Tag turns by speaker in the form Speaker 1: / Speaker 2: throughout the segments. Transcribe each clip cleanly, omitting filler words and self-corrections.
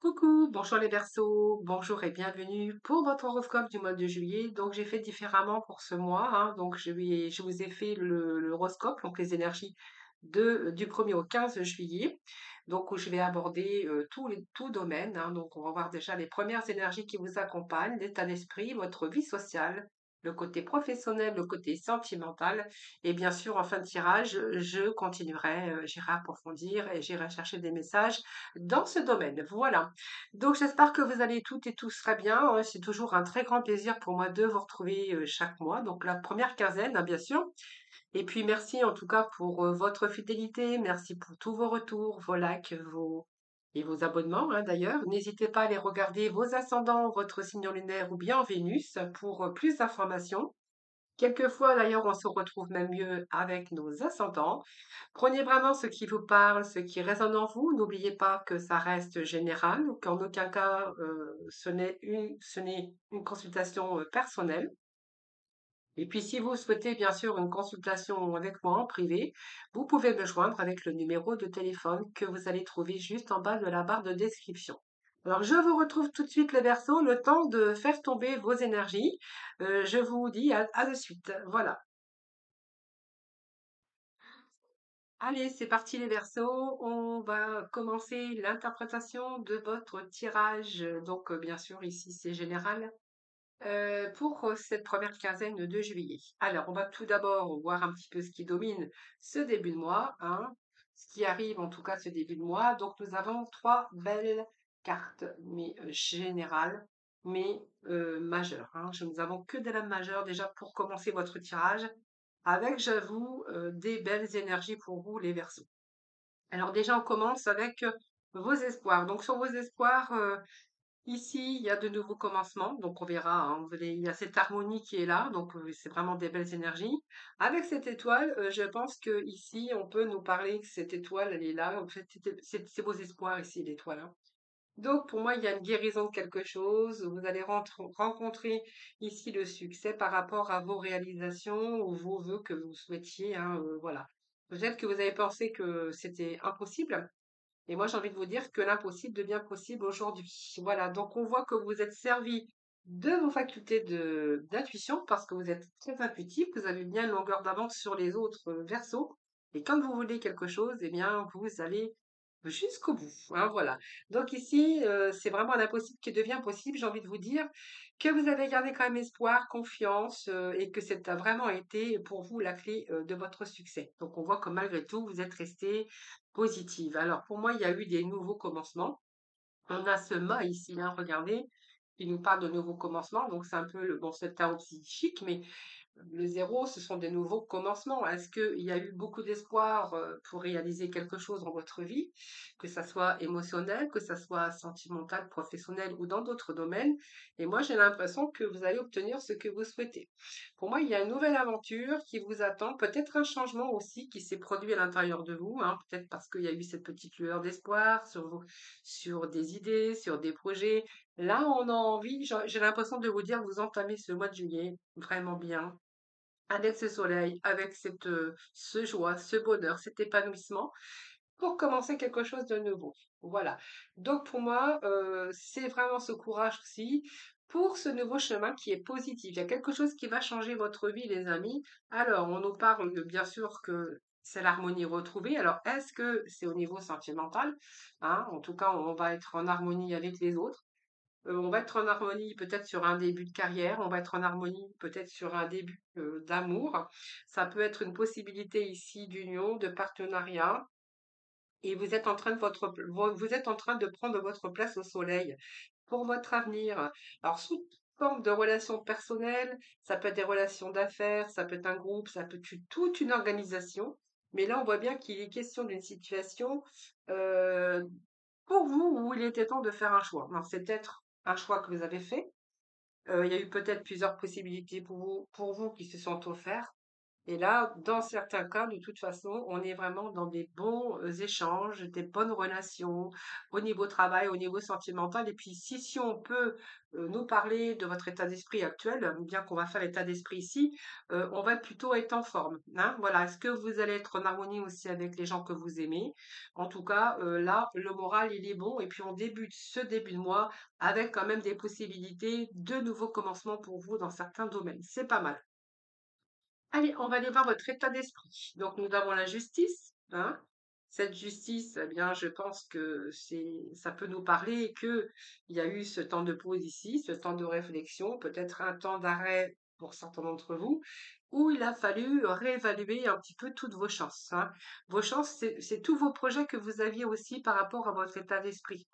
Speaker 1: Coucou, bonjour les Verseaux, bonjour et bienvenue pour votre horoscope du mois de juillet. Donc j'ai fait différemment pour ce mois, hein. Donc je vous ai fait l'horoscope, donc les énergies du 1er au 15 juillet. Donc où je vais aborder tout domaine, hein. Donc on va voir déjà les premières énergies qui vous accompagnent, l'état d'esprit, votre vie sociale, le côté professionnel, le côté sentimental. Et bien sûr, en fin de tirage, je continuerai, j'irai approfondir et j'irai chercher des messages dans ce domaine. Voilà. Donc j'espère que vous allez toutes et tous très bien, hein. C'est toujours un très grand plaisir pour moi de vous retrouver chaque mois, donc la première quinzaine, hein, bien sûr. Et puis merci en tout cas pour votre fidélité, merci pour tous vos retours, vos likes, vos abonnements, hein, d'ailleurs. N'hésitez pas à aller regarder vos ascendants, votre signe lunaire ou bien Vénus pour plus d'informations. Quelquefois, d'ailleurs, on se retrouve même mieux avec nos ascendants. Prenez vraiment ce qui vous parle, ce qui résonne en vous. N'oubliez pas que ça reste général, qu'en aucun cas ce n'est une consultation personnelle. Et puis, si vous souhaitez bien sûr une consultation avec moi en privé, vous pouvez me joindre avec le numéro de téléphone que vous allez trouver juste en bas de la barre de description. Alors, je vous retrouve tout de suite les Verseaux, le temps de faire tomber vos énergies. Je vous dis à de suite. Voilà. Allez, c'est parti les Verseaux. On va commencer l'interprétation de votre tirage. Donc, bien sûr, ici, c'est général. Pour cette première quinzaine de juillet. Alors, on va tout d'abord voir un petit peu ce qui domine ce début de mois, hein, ce qui arrive en tout cas ce début de mois. Donc, nous avons trois belles cartes, mais générales, mais majeures, hein. Nous avons que des lames majeures déjà pour commencer votre tirage, avec, j'avoue, des belles énergies pour vous, les Verseaux. Alors déjà, on commence avec vos espoirs. Donc, sur vos espoirs, ici, il y a de nouveaux commencements, donc on verra, hein, il y a cette harmonie qui est là, donc c'est vraiment des belles énergies. Avec cette étoile, je pense que ici, on peut nous parler que cette étoile, elle est là. En fait, c'est vos espoirs ici, l'étoile, hein. Donc pour moi, il y a une guérison de quelque chose. Vous allez rencontrer ici le succès par rapport à vos réalisations ou vos vœux que vous souhaitiez, hein, voilà. Peut-être que vous avez pensé que c'était impossible, et moi, j'ai envie de vous dire que l'impossible devient possible aujourd'hui. Voilà, donc on voit que vous êtes servi de vos facultés d'intuition parce que vous êtes très intuitif, vous avez bien une longueur d'avance sur les autres Verseaux. Et quand vous voulez quelque chose, eh bien, vous allez jusqu'au bout, hein, voilà. Donc ici, c'est vraiment un impossible qui devient possible. J'ai envie de vous dire que vous avez gardé quand même espoir, confiance, et que c'est a vraiment été pour vous la clé de votre succès. Donc on voit que malgré tout, vous êtes resté positive. Alors pour moi, il y a eu des nouveaux commencements. On a ce mât ici, hein, regardez, qui nous parle de nouveaux commencements. Donc c'est un peu bon, c'est le tarot psychique, mais le zéro, ce sont des nouveaux commencements. Est-ce qu'il y a eu beaucoup d'espoir pour réaliser quelque chose dans votre vie, que ça soit émotionnel, que ça soit sentimental, professionnel ou dans d'autres domaines? Et moi, j'ai l'impression que vous allez obtenir ce que vous souhaitez. Pour moi, il y a une nouvelle aventure qui vous attend, peut-être un changement aussi qui s'est produit à l'intérieur de vous, hein, peut-être parce qu'il y a eu cette petite lueur d'espoir sur des idées, sur des projets. Là, on a envie, j'ai l'impression de vous dire, vous entamez ce mois de juillet vraiment bien, avec ce soleil, avec ce joie, ce bonheur, cet épanouissement, pour commencer quelque chose de nouveau. Voilà. Donc pour moi, c'est vraiment ce courage aussi pour ce nouveau chemin qui est positif. Il y a quelque chose qui va changer votre vie, les amis. Alors, on nous parle bien sûr que c'est l'harmonie retrouvée. Alors, est-ce que c'est au niveau sentimental, hein? En tout cas, on va être en harmonie avec les autres. On va être en harmonie peut-être sur un début de carrière, on va être en harmonie peut-être sur un début d'amour. Ça peut être une possibilité ici d'union, de partenariat, et vous êtes en train vous êtes en train de prendre votre place au soleil pour votre avenir. Alors, sous forme de relations personnelles, ça peut être des relations d'affaires, ça peut être un groupe, ça peut être toute une organisation. Mais là, on voit bien qu'il est question d'une situation euh, pour vous où il était temps de faire un choix. Alors, c'est peut-être un choix que vous avez fait. Il y a eu peut-être plusieurs possibilités pour vous qui se sont offertes. Et là, dans certains cas, de toute façon, on est vraiment dans des bons échanges, des bonnes relations au niveau travail, au niveau sentimental. Et puis, si on peut nous parler de votre état d'esprit actuel, bien qu'on va faire l'état d'esprit ici, on va plutôt être en forme, hein. Voilà. Est-ce que vous allez être en harmonie aussi avec les gens que vous aimez? En tout cas, là, le moral, il est bon. Et puis, on débute ce début de mois avec quand même des possibilités de nouveaux commencements pour vous dans certains domaines. C'est pas mal. Allez, on va aller voir votre état d'esprit. Donc, nous avons la justice, hein. Cette justice, eh bien, je pense que ça peut nous parler et que il y a eu ce temps de pause ici, ce temps de réflexion, peut-être un temps d'arrêt pour certains d'entre vous, où il a fallu réévaluer un petit peu toutes vos chances, hein. Vos chances, c'est tous vos projets que vous aviez aussi par rapport à votre état d'esprit.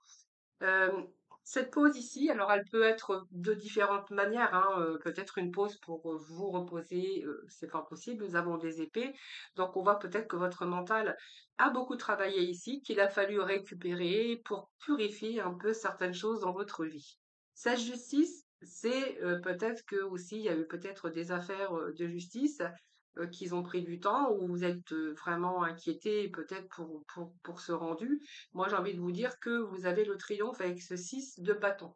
Speaker 1: Hem, cette pause ici, alors elle peut être de différentes manières, hein, peut-être une pause pour, vous reposer, c'est pas possible, nous avons des épées. Donc on voit peut-être que votre mental a beaucoup travaillé ici, qu'il a fallu récupérer pour purifier un peu certaines choses dans votre vie. Cette justice, c'est, peut-être que aussi il y a eu peut-être des affaires, de justice, qui ont pris du temps, où vous êtes, vraiment inquiété peut-être pour ce rendu. Moi, j'ai envie de vous dire que vous avez le triomphe avec ce 6 de bâton.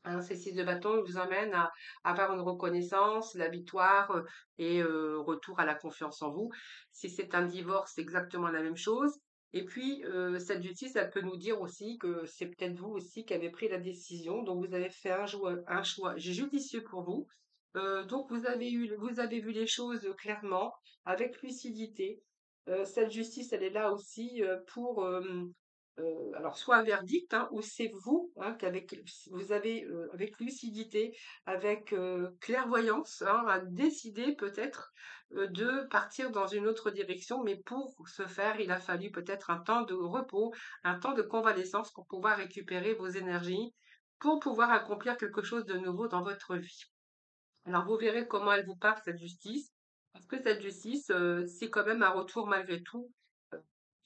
Speaker 1: Hein, ces 6 de bâton vous emmènent à avoir une reconnaissance, la victoire et retour à la confiance en vous. Si c'est un divorce, c'est exactement la même chose. Et puis, cette justice, elle peut nous dire aussi que c'est peut-être vous aussi qui avez pris la décision. Donc, vous avez fait un choix judicieux pour vous. Donc, vous avez vu les choses clairement, avec lucidité. Cette justice, elle est là aussi pour alors soit un verdict, hein, ou c'est vous, hein, vous avez avec lucidité, avec clairvoyance, hein, à décider peut-être de partir dans une autre direction, mais pour ce faire, il a fallu peut-être un temps de repos, un temps de convalescence pour pouvoir récupérer vos énergies, pour pouvoir accomplir quelque chose de nouveau dans votre vie. Alors vous verrez comment elle vous parle, cette justice, parce que cette justice, c'est quand même un retour malgré tout. Heu,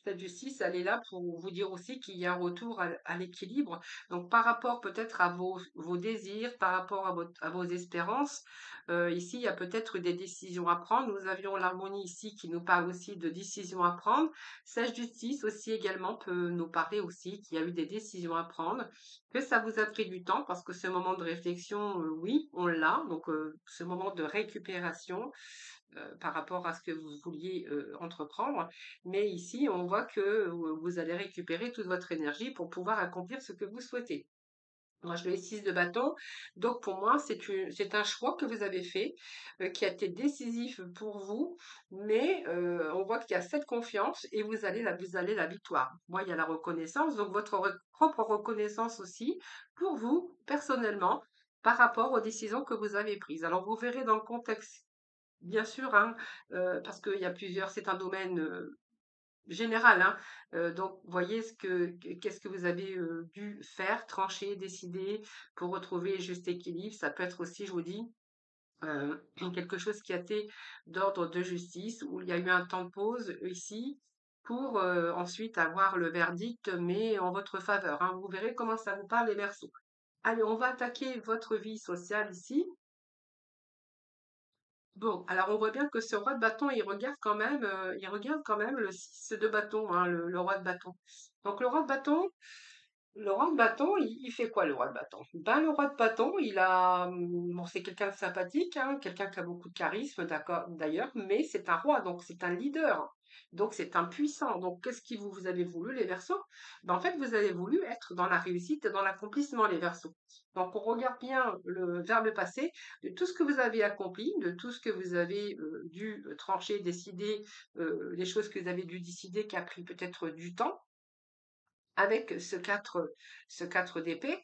Speaker 1: cette justice, elle est là pour vous dire aussi qu'il y a un retour à l'équilibre. Donc par rapport peut-être à vos désirs, par rapport à vos espérances, ici, il y a peut-être des décisions à prendre. Nous avions l'harmonie ici qui nous parle aussi de décisions à prendre. Cette justice aussi également peut nous parler aussi qu'il y a eu des décisions à prendre, que ça vous a pris du temps parce que ce moment de réflexion, oui, on l'a, donc ce moment de récupération, par rapport à ce que vous vouliez, entreprendre. Mais ici, on voit que, vous allez récupérer toute votre énergie pour pouvoir accomplir ce que vous souhaitez. Moi, je mets 6 de bâton. Donc, pour moi, c'est un choix que vous avez fait, qui a été décisif pour vous. Mais, on voit qu'il y a cette confiance et vous allez la victoire. Moi, il y a la reconnaissance, donc votre propre reconnaissance aussi pour vous, personnellement, par rapport aux décisions que vous avez prises. Alors, vous verrez dans le contexte, bien sûr, hein, parce qu'il y a plusieurs, c'est un domaine, général, hein. Donc voyez qu'est-ce que vous avez, dû faire, trancher, décider pour retrouver le juste équilibre. Ça peut être aussi, je vous dis, quelque chose qui a été d'ordre de justice, où il y a eu un temps de pause, ici, pour, ensuite avoir le verdict, mais en votre faveur, hein. Vous verrez comment ça vous parle les Verseaux. Allez, on va attaquer votre vie sociale ici. Bon, alors on voit bien que ce roi de bâton, il regarde quand même le 6 de bâton, hein, le roi de bâton. Donc le roi de bâton, il fait quoi le roi de bâton? Ben le roi de bâton, bon, c'est quelqu'un de sympathique, hein, quelqu'un qui a beaucoup de charisme, d'accord, d'ailleurs, mais c'est un roi, donc c'est un leader, donc c'est un puissant. Donc qu'est-ce que vous avez voulu, les Verseaux? Ben en fait, vous avez voulu être dans la réussite et dans l'accomplissement, les Verseaux. Donc on regarde bien vers le passé de tout ce que vous avez accompli, de tout ce que vous avez dû trancher, décider, les choses que vous avez dû décider qui a pris peut-être du temps avec ce 4 d'épée.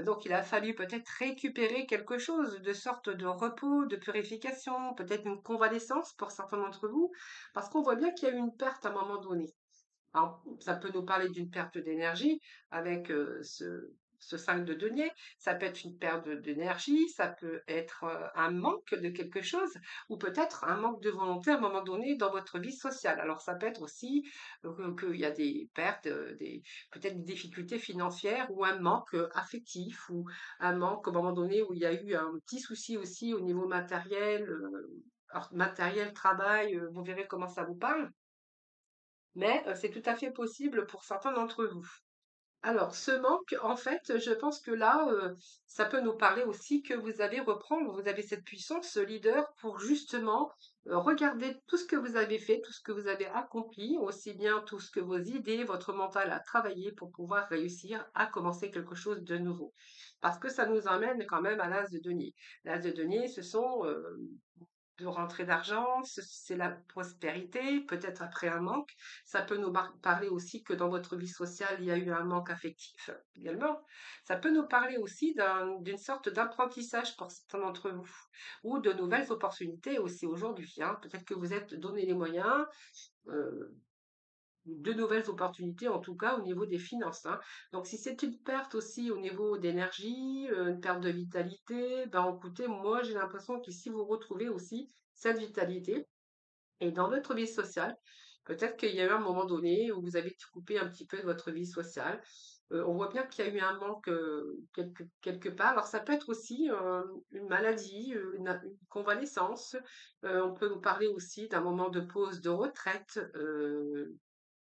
Speaker 1: Donc il a fallu peut-être récupérer quelque chose de sorte de repos, de purification, peut-être une convalescence pour certains d'entre vous, parce qu'on voit bien qu'il y a eu une perte à un moment donné. Alors, ça peut nous parler d'une perte d'énergie avec ce 5 de denier. Ça peut être une perte d'énergie, ça peut être un manque de quelque chose, ou peut-être un manque de volonté à un moment donné dans votre vie sociale. Alors, ça peut être aussi qu'il y a des pertes, peut-être des difficultés financières ou un manque affectif ou un manque à un moment donné où il y a eu un petit souci aussi au niveau matériel. Alors, matériel, travail, vous verrez comment ça vous parle, mais c'est tout à fait possible pour certains d'entre vous. Alors, ce manque, en fait, je pense que là, ça peut nous parler aussi que vous avez cette puissance, ce leader, pour justement regarder tout ce que vous avez fait, tout ce que vous avez accompli, aussi bien tout ce que vos idées, votre mental a travaillé pour pouvoir réussir à commencer quelque chose de nouveau. Parce que ça nous emmène quand même à l'as de denier. L'as de denier, ce sont de rentrée d'argent, c'est la prospérité, peut-être après un manque. Ça peut nous parler aussi que dans votre vie sociale, il y a eu un manque affectif également. Ça peut nous parler aussi d'une sorte d'apprentissage pour certains d'entre vous, ou de nouvelles opportunités aussi aujourd'hui, hein. Peut-être que vous êtes donné les moyens, euh, de nouvelles opportunités, en tout cas au niveau des finances, hein. Donc si c'est une perte aussi au niveau d'énergie, une perte de vitalité, ben écoutez, moi j'ai l'impression qu'ici vous retrouvez aussi cette vitalité. Et dans votre vie sociale, peut-être qu'il y a eu un moment donné où vous avez été coupé un petit peu de votre vie sociale. On voit bien qu'il y a eu un manque quelque part. Alors ça peut être aussi une maladie, une convalescence. On peut nous parler aussi d'un moment de pause, de retraite.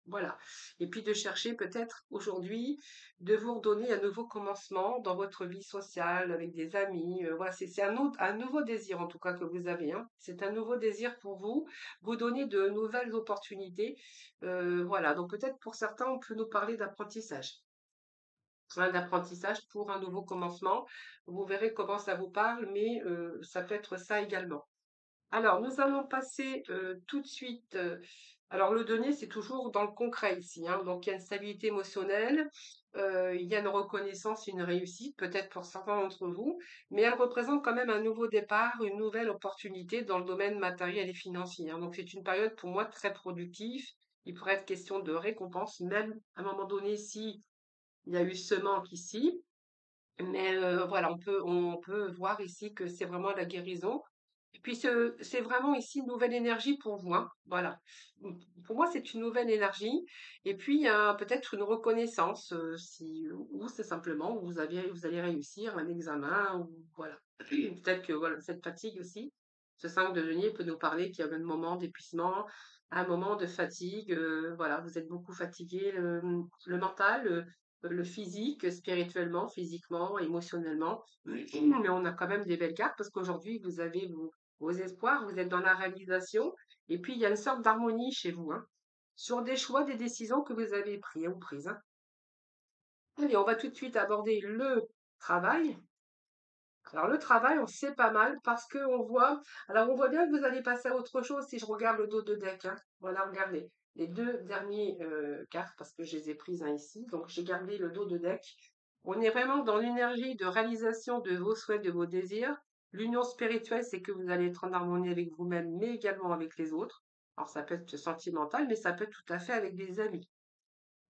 Speaker 1: Voilà. Et puis de chercher peut-être aujourd'hui de vous redonner un nouveau commencement dans votre vie sociale avec des amis. Voilà, c'est un nouveau désir en tout cas que vous avez, hein. C'est un nouveau désir pour vous, vous donner de nouvelles opportunités. Voilà, donc peut-être pour certains, on peut nous parler d'apprentissage. Hein, d'apprentissage pour un nouveau commencement. Vous verrez comment ça vous parle, mais ça peut être ça également. Alors, nous allons passer tout de suite. Alors, le donner, c'est toujours dans le concret ici, hein. Donc, il y a une stabilité émotionnelle, il y a une reconnaissance, une réussite, peut-être pour certains d'entre vous, mais elle représente quand même un nouveau départ, une nouvelle opportunité dans le domaine matériel et financier, hein. Donc, c'est une période pour moi très productive. Il pourrait être question de récompense, même à un moment donné, si il y a eu ce manque ici. Mais voilà, on peut voir ici que c'est vraiment la guérison. Et puis c'est vraiment ici une nouvelle énergie pour vous, hein. Voilà. Pour moi, c'est une nouvelle énergie. Et puis, il y a peut-être une reconnaissance, si, ou c'est simplement vous allez réussir un examen, ou voilà. Peut-être que voilà, cette fatigue aussi, ce 5 de denier peut nous parler qu'il y a un moment d'épuisement, un moment de fatigue. Voilà, vous êtes beaucoup fatigué, le mental, le physique, spirituellement, physiquement, émotionnellement. Mais on a quand même des belles cartes parce qu'aujourd'hui, vous avez vos espoirs, vous êtes dans la réalisation. Et puis, il y a une sorte d'harmonie chez vous, hein, sur des choix, des décisions que vous avez pris ou prises, hein. Allez, on va tout de suite aborder le travail. Alors, le travail, on sait pas mal parce on voit bien que vous allez passer à autre chose si je regarde le dos de deck, hein. Voilà, regardez. Les deux derniers cartes, parce que je les ai prises, hein, ici. Donc, j'ai gardé le dos de deck. On est vraiment dans l'énergie de réalisation de vos souhaits, de vos désirs. L'union spirituelle, c'est que vous allez être en harmonie avec vous-même, mais également avec les autres. Alors, ça peut être sentimental, mais ça peut être tout à fait avec des amis.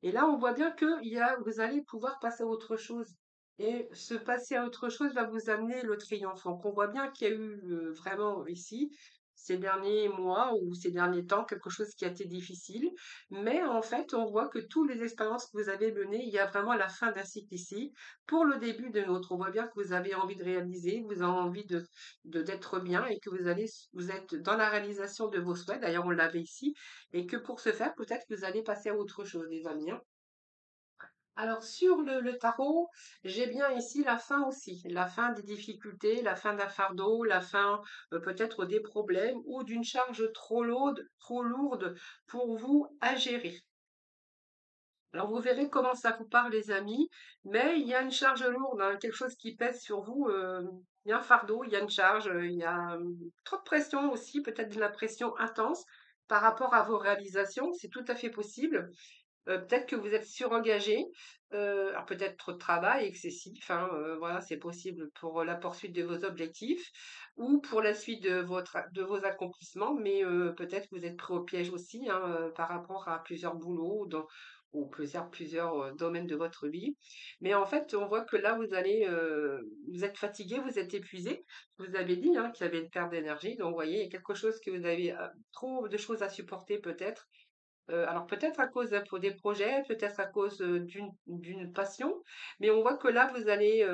Speaker 1: Et là, on voit bien que vous allez pouvoir passer à autre chose. Et ce passer à autre chose va vous amener le triomphe. Donc, on voit bien qu'il y a eu vraiment ici, ces derniers mois ou ces derniers temps, quelque chose qui a été difficile. Mais en fait, on voit que toutes les expériences que vous avez menées, il y a vraiment la fin d'un cycle ici pour le début de l'autre. On voit bien que vous avez envie de réaliser, vous avez envie d'être bien et que vous êtes dans la réalisation de vos souhaits. D'ailleurs, on l'avait ici. Et que pour ce faire, peut-être que vous allez passer à autre chose, les amis, hein. Alors sur le tarot, j'ai bien ici la fin aussi, la fin des difficultés, la fin d'un fardeau, la fin peut-être des problèmes ou d'une charge trop lourde pour vous à gérer. Alors vous verrez comment ça vous parle, les amis, mais il y a une charge lourde, hein, quelque chose qui pèse sur vous, il y a un fardeau, il y a une charge, il y a trop de pression aussi, peut-être de la pression intense par rapport à vos réalisations, c'est tout à fait possible. Peut-être que vous êtes surengagé, alors peut-être trop de travail excessif, hein, voilà, c'est possible pour la poursuite de vos objectifs ou pour la suite de vos accomplissements, mais peut-être que vous êtes pris au piège aussi, hein, par rapport à plusieurs boulots ou plusieurs domaines de votre vie. Mais en fait, on voit que là, vous êtes fatigué, vous êtes épuisé. Vous avez dit, hein, qu'il y avait une perte d'énergie, donc vous voyez, il y a quelque chose que vous avez trop de choses à supporter peut-être Alors peut-être à cause des projets, peut-être à cause, d'une passion, mais on voit que là vous allez,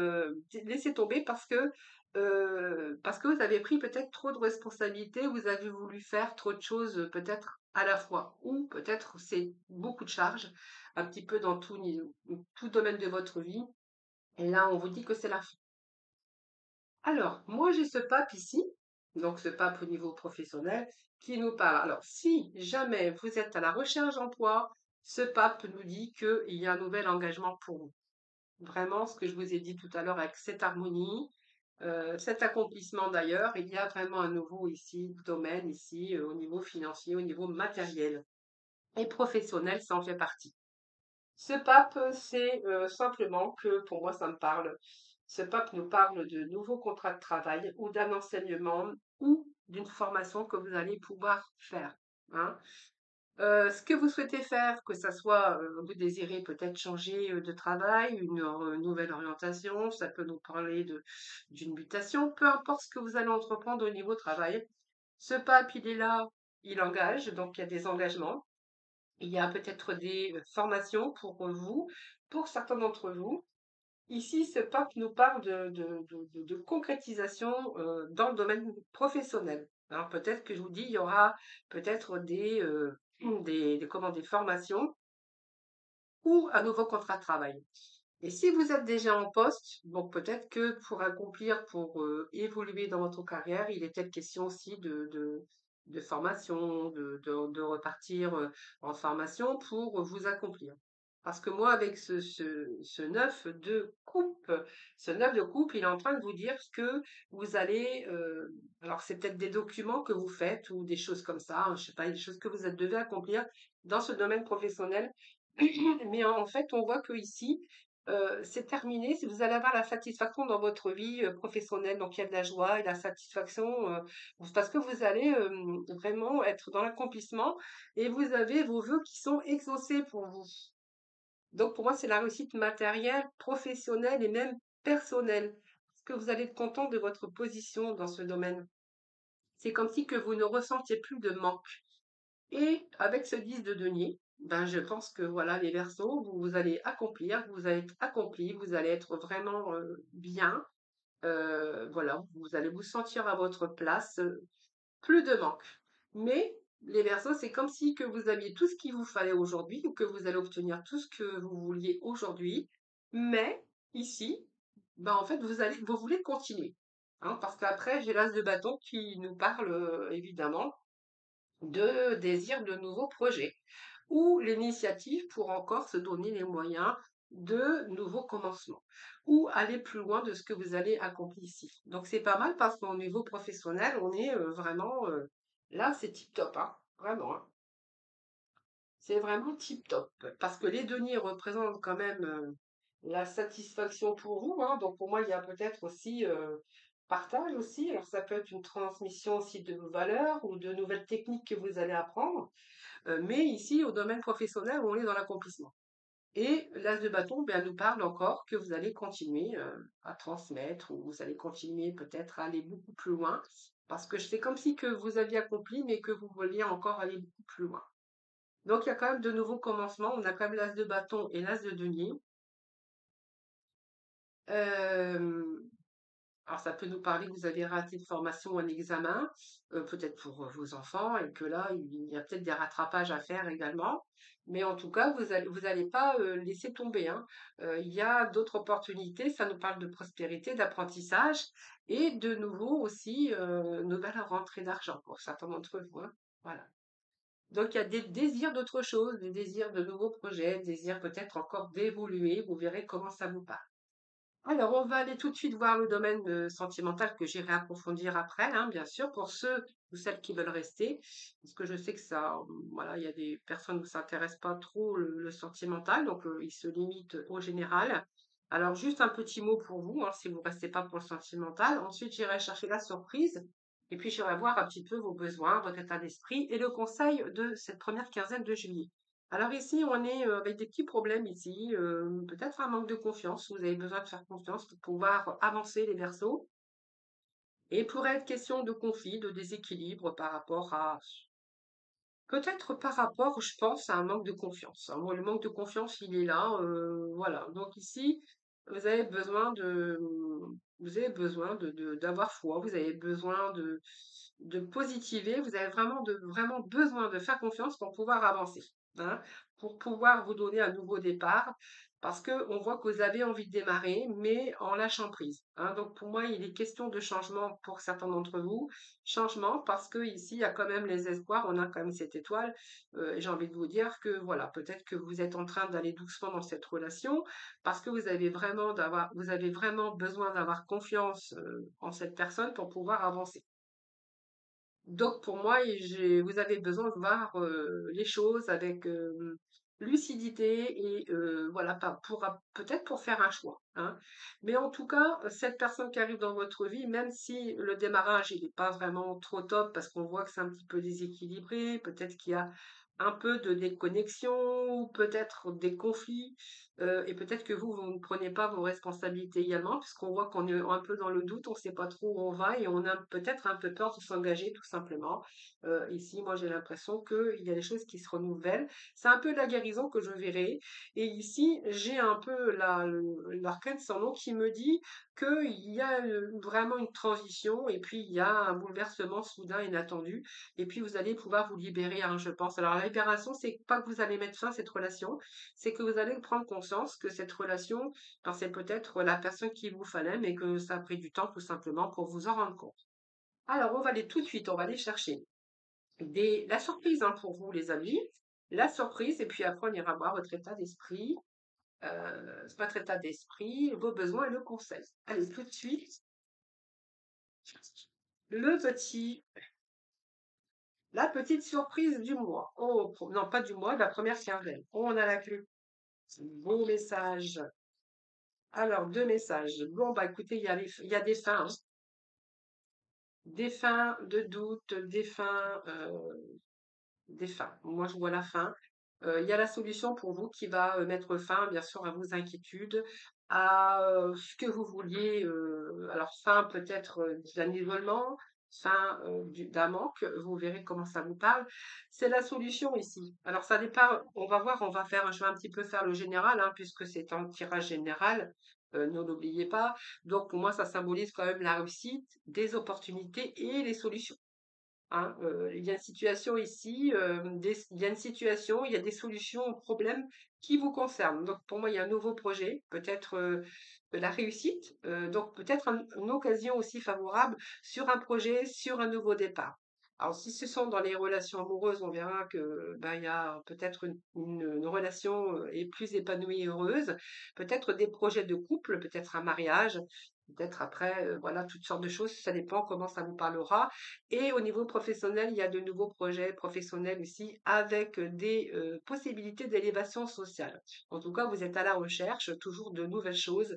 Speaker 1: laisser tomber parce que vous avez pris peut-être trop de responsabilités, vous avez voulu faire trop de choses, peut-être à la fois ou peut-être c'est beaucoup de charges, un petit peu dans tout domaine de votre vie et là on vous dit que c'est la fin. Alors, moi j'ai ce pape ici, donc ce pape au niveau professionnel, qui nous parle. Alors, si jamais vous êtes à la recherche d'emploi, ce pape nous dit qu'il y a un nouvel engagement pour vous. Vraiment, ce que je vous ai dit tout à l'heure avec cette harmonie, cet accomplissement d'ailleurs, il y a vraiment un nouveau ici domaine ici au niveau financier, au niveau matériel et professionnel, ça en fait partie. Ce pape, c'est simplement que pour moi ça me parle. Ce pape nous parle de nouveaux contrats de travail ou d'un enseignement ou d'une formation que vous allez pouvoir faire. Hein. Ce que vous souhaitez faire, que ça soit, vous désirez peut-être changer de travail, une nouvelle orientation, ça peut nous parler d'une mutation, peu importe ce que vous allez entreprendre au niveau travail. Ce pape, il est là, il engage, donc il y a des engagements. Il y a peut-être des formations pour vous, pour certains d'entre vous. Ici, ce pape nous parle de concrétisation dans le domaine professionnel. Alors peut-être que je vous dis, il y aura peut-être des formations ou un nouveau contrat de travail. Et si vous êtes déjà en poste, donc peut-être que pour évoluer dans votre carrière, il est peut-être question aussi de formation, de repartir en formation pour vous accomplir. Parce que moi, avec ce 9 de coupe, ce 9 de coupe, il est en train de vous dire que vous allez, alors c'est peut-être des documents que vous faites ou des choses comme ça, hein, je sais pas, des choses que vous devez accomplir dans ce domaine professionnel. Mais en fait, on voit que ici, c'est terminé. Si vous allez avoir la satisfaction dans votre vie professionnelle, donc il y a de la joie et de la satisfaction parce que vous allez vraiment être dans l'accomplissement et vous avez vos vœux qui sont exaucés pour vous. Donc pour moi, c'est la réussite matérielle, professionnelle et même personnelle. Parce que vous allez être content de votre position dans ce domaine. C'est comme si que vous ne ressentiez plus de manque. Et avec ce 10 de denier, ben, je pense que voilà, les Verseaux, vous allez accomplir, vous allez être accompli, vous allez être vraiment bien. Voilà, vous allez vous sentir à votre place, plus de manque. Mais les Verseaux, c'est comme si que vous aviez tout ce qu'il vous fallait aujourd'hui ou que vous allez obtenir tout ce que vous vouliez aujourd'hui. Mais ici, ben, en fait, vous voulez continuer. Hein, parce qu'après, j'ai l'as de bâton qui nous parle évidemment de désir de nouveaux projets ou l'initiative pour encore se donner les moyens de nouveaux commencements ou aller plus loin de ce que vous allez accomplir ici. Donc c'est pas mal parce qu'au niveau professionnel, on est vraiment là, c'est tip top, hein, vraiment. Hein. C'est vraiment tip top parce que les deniers représentent quand même la satisfaction pour vous. Hein. Donc pour moi, il y a peut-être aussi partage aussi. Alors ça peut être une transmission aussi de vos valeurs ou de nouvelles techniques que vous allez apprendre. Mais ici, au domaine professionnel, on est dans l'accomplissement. Et l'as de bâton, ben, nous parle encore que vous allez continuer à transmettre ou vous allez continuer peut-être à aller beaucoup plus loin parce que c'est comme si que vous aviez accompli mais que vous vouliez encore aller beaucoup plus loin. Donc il y a quand même de nouveaux commencements. On a quand même l'as de bâton et l'as de denier. Euh, Alors, ça peut nous parler que vous avez raté une formation ou un examen, peut-être pour vos enfants, et que là, il y a peut-être des rattrapages à faire également. Mais en tout cas, vous allez pas laisser tomber. Hein. Il y a d'autres opportunités. Ça nous parle de prospérité, d'apprentissage et de nouveau aussi nouvelles rentrées d'argent pour certains d'entre vous. Hein. Voilà. Donc, il y a des désirs d'autre chose, des désirs de nouveaux projets, des désirs peut-être encore d'évoluer. Vous verrez comment ça vous parle. Alors, on va aller tout de suite voir le domaine sentimental que j'irai approfondir après, hein, bien sûr, pour ceux ou celles qui veulent rester, parce que je sais que ça, voilà, il y a des personnes qui s'intéressent pas trop le sentimental, donc ils se limitent au général. Alors, juste un petit mot pour vous, hein, si vous restez pas pour le sentimental. Ensuite, j'irai chercher la surprise, et puis j'irai voir un petit peu vos besoins, votre état d'esprit et le conseil de cette première quinzaine de juillet. Alors ici, on est avec des petits problèmes ici, peut-être un manque de confiance. Vous avez besoin de faire confiance pour pouvoir avancer les versos. Et il pourrait être question de conflit, de déséquilibre par rapport à Peut-être par rapport, je pense, à un manque de confiance, hein. Moi, le manque de confiance, il est là, voilà. Donc ici, vous avez besoin de, vous avez besoin d'avoir foi, vous avez besoin de positiver, vous avez vraiment besoin de faire confiance pour pouvoir avancer, hein, pour pouvoir vous donner un nouveau départ, parce que on voit que vous avez envie de démarrer, mais en lâchant prise, hein. Donc pour moi, il est question de changement pour certains d'entre vous. Changement parce que ici, il y a quand même les espoirs, on a quand même cette étoile. Et j'ai envie de vous dire que voilà, peut-être que vous êtes en train d'aller doucement dans cette relation parce que vous avez vraiment besoin d'avoir confiance en cette personne pour pouvoir avancer. Donc pour moi, vous avez besoin de voir les choses avec lucidité et voilà, peut-être pour faire un choix, hein. Mais en tout cas, cette personne qui arrive dans votre vie, même si le démarrage il n'est pas vraiment trop top parce qu'on voit que c'est un petit peu déséquilibré, peut-être qu'il y a un peu de déconnexion, ou peut-être des conflits, et peut-être que vous ne prenez pas vos responsabilités également, puisqu'on voit qu'on est un peu dans le doute, on ne sait pas trop où on va et on a peut-être un peu peur de s'engager tout simplement. Ici, moi, j'ai l'impression qu'il y a des choses qui se renouvellent. C'est un peu la guérison que je verrai. Et ici, j'ai un peu l'arcane sans nom qui me dit qu'il y a vraiment une transition et puis il y a un bouleversement soudain inattendu. Et puis, vous allez pouvoir vous libérer, hein, je pense. Alors, la libération, c'est pas que vous allez mettre fin à cette relation, c'est que vous allez prendre conscience que cette relation, ben, c'est peut-être la personne qu'il vous fallait, mais que ça a pris du temps tout simplement pour vous en rendre compte. Alors, on va aller tout de suite, on va aller chercher la surprise, hein, pour vous, les amis. La surprise, et puis après, on ira voir votre état d'esprit, votre état d'esprit, vos besoins et le conseil. Allez, tout de suite, le petit, la petite surprise du mois. Oh, non, pas du mois, de la première quinzaine. Oh, on a la clé. Beau message. Alors, deux messages. Bon, bah écoutez, il y a des fins, hein. Des fins de doute, des fins. Moi, je vois la fin. Il y a la solution pour vous qui va mettre fin, bien sûr, à vos inquiétudes, à ce que vous vouliez. Alors, fin peut-être d'un isolement, fin d'un manque. Vous verrez comment ça vous parle. C'est la solution ici. Alors, ça dépend. On va voir. Je vais un petit peu faire le général, hein, puisque c'est un tirage général. Ne l'oubliez pas. Donc, pour moi, ça symbolise quand même la réussite, des opportunités et les solutions, hein. Il y a une situation ici, il y a une situation, il y a des solutions aux problèmes qui vous concernent. Donc pour moi, il y a un nouveau projet, peut-être la réussite, donc peut-être une occasion aussi favorable sur un projet, sur un nouveau départ. Alors si ce sont dans les relations amoureuses, on verra que ben, il y a peut-être une relation est plus épanouie et heureuse, peut-être des projets de couple, peut-être un mariage, peut-être après, voilà, toutes sortes de choses, ça dépend comment ça vous parlera. Et au niveau professionnel, il y a de nouveaux projets professionnels aussi avec des possibilités d'élévation sociale. En tout cas, vous êtes à la recherche toujours de nouvelles choses,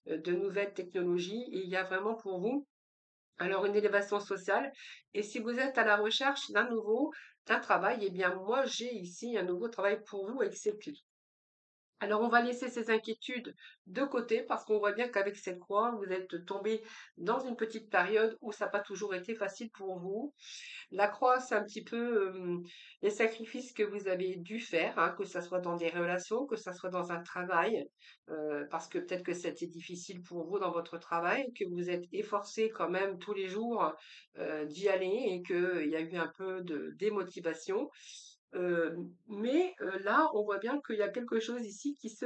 Speaker 1: de nouvelles technologies et il y a vraiment pour vous alors une élévation sociale. Et si vous êtes à la recherche d'un travail, eh bien moi j'ai ici un nouveau travail pour vous avec cette clé. Alors, on va laisser ces inquiétudes de côté parce qu'on voit bien qu'avec cette croix, vous êtes tombé dans une petite période où ça n'a pas toujours été facile pour vous. La croix, c'est un petit peu les sacrifices que vous avez dû faire, hein, que ça soit dans des relations, que ça soit dans un travail, parce que peut-être que c'était difficile pour vous dans votre travail, que vous êtes efforcé quand même tous les jours d'y aller et qu'il y a eu un peu de démotivation. Mais là, on voit bien qu'il y a quelque chose ici qui se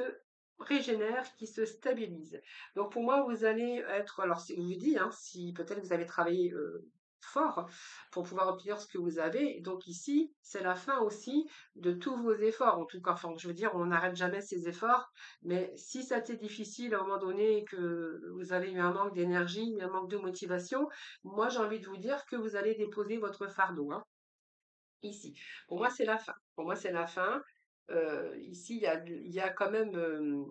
Speaker 1: régénère, qui se stabilise. Donc pour moi, vous allez être, alors je vous dis, hein, si peut-être vous avez travaillé fort pour pouvoir obtenir ce que vous avez. Donc ici, c'est la fin aussi de tous vos efforts. En tout cas, enfin, je veux dire, on n'arrête jamais ses efforts, mais si ça a été difficile à un moment donné et que vous avez eu un manque d'énergie, un manque de motivation, moi j'ai envie de vous dire que vous allez déposer votre fardeau, hein, ici. Pour moi, c'est la fin. Pour moi, c'est la fin. Ici, il y a quand même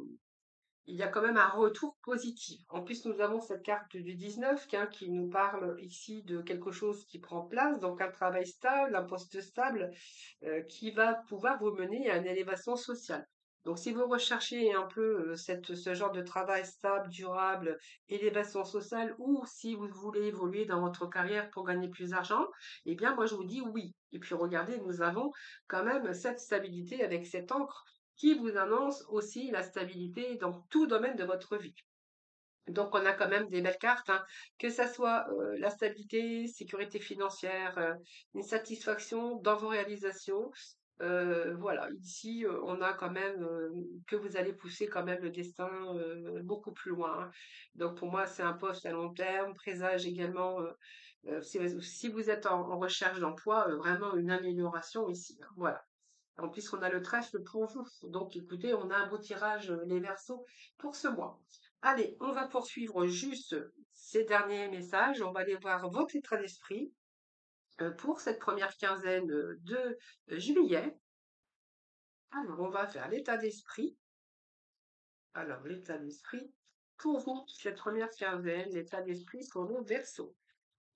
Speaker 1: il y a quand même un retour positif. En plus, nous avons cette carte du 19 qui nous parle ici de quelque chose qui prend place, donc un travail stable, un poste stable, qui va pouvoir vous mener à une élévation sociale. Donc, si vous recherchez un peu ce genre de travail stable, durable, élévation sociale, ou si vous voulez évoluer dans votre carrière pour gagner plus d'argent, eh bien, moi, je vous dis oui. Et puis, regardez, nous avons quand même cette stabilité avec cette encre qui vous annonce aussi la stabilité dans tout domaine de votre vie. Donc, on a quand même des belles cartes, hein, que ça soit la stabilité, sécurité financière, une satisfaction dans vos réalisations. Voilà, ici, on a quand même que vous allez pousser quand même le destin beaucoup plus loin, hein. Donc, pour moi, c'est un poste à long terme, présage également, si vous êtes en recherche d'emploi, vraiment une amélioration ici, hein. Voilà. En plus, on a le trèfle pour vous. Donc, écoutez, on a un beau tirage, les Verseaux, pour ce mois. Allez, on va poursuivre juste ces derniers messages. On va aller voir votre état d'esprit pour cette première quinzaine de juillet. Alors, on va faire l'état d'esprit. Alors, l'état d'esprit pour vous, cette première quinzaine, l'état d'esprit pour nos Verseaux.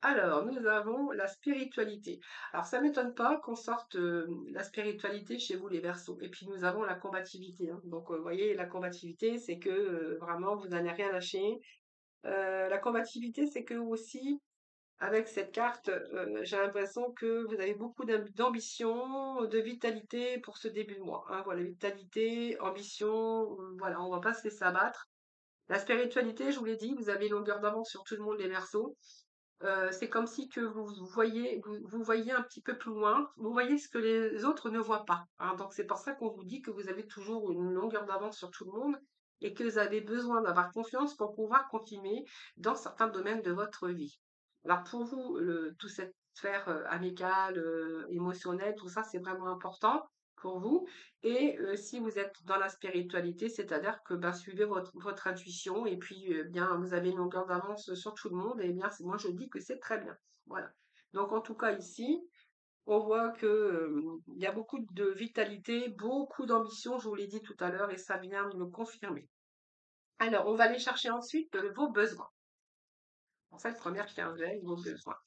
Speaker 1: Alors, nous avons la spiritualité. Alors, ça m'étonne pas qu'on sorte la spiritualité chez vous, les Verseaux. Et puis, nous avons la combativité, hein. Donc, vous voyez, la combativité, c'est que vraiment, vous n'allez rien lâcher. La combativité, c'est que aussi, avec cette carte, j'ai l'impression que vous avez beaucoup d'ambition, de vitalité pour ce début de mois, hein. Voilà, vitalité, ambition, voilà, on va pas se laisser abattre. La spiritualité, je vous l'ai dit, vous avez une longueur d'avance sur tout le monde, les Verseaux. C'est comme si que vous voyez un petit peu plus loin, vous voyez ce que les autres ne voient pas, hein. Donc c'est pour ça qu'on vous dit que vous avez toujours une longueur d'avance sur tout le monde et que vous avez besoin d'avoir confiance pour pouvoir continuer dans certains domaines de votre vie. Alors pour vous, toute cette sphère amicale, émotionnelle, tout ça, c'est vraiment important pour vous. Et si vous êtes dans la spiritualité, c'est-à-dire que ben, suivez votre intuition et puis bien vous avez une longueur d'avance sur tout le monde, et bien moi je dis que c'est très bien. Voilà. Donc en tout cas ici, on voit que il y a beaucoup de vitalité, beaucoup d'ambition, je vous l'ai dit tout à l'heure, et ça vient de me confirmer. Alors, on va aller chercher ensuite vos besoins. En fait, première quinzaine, vos besoins.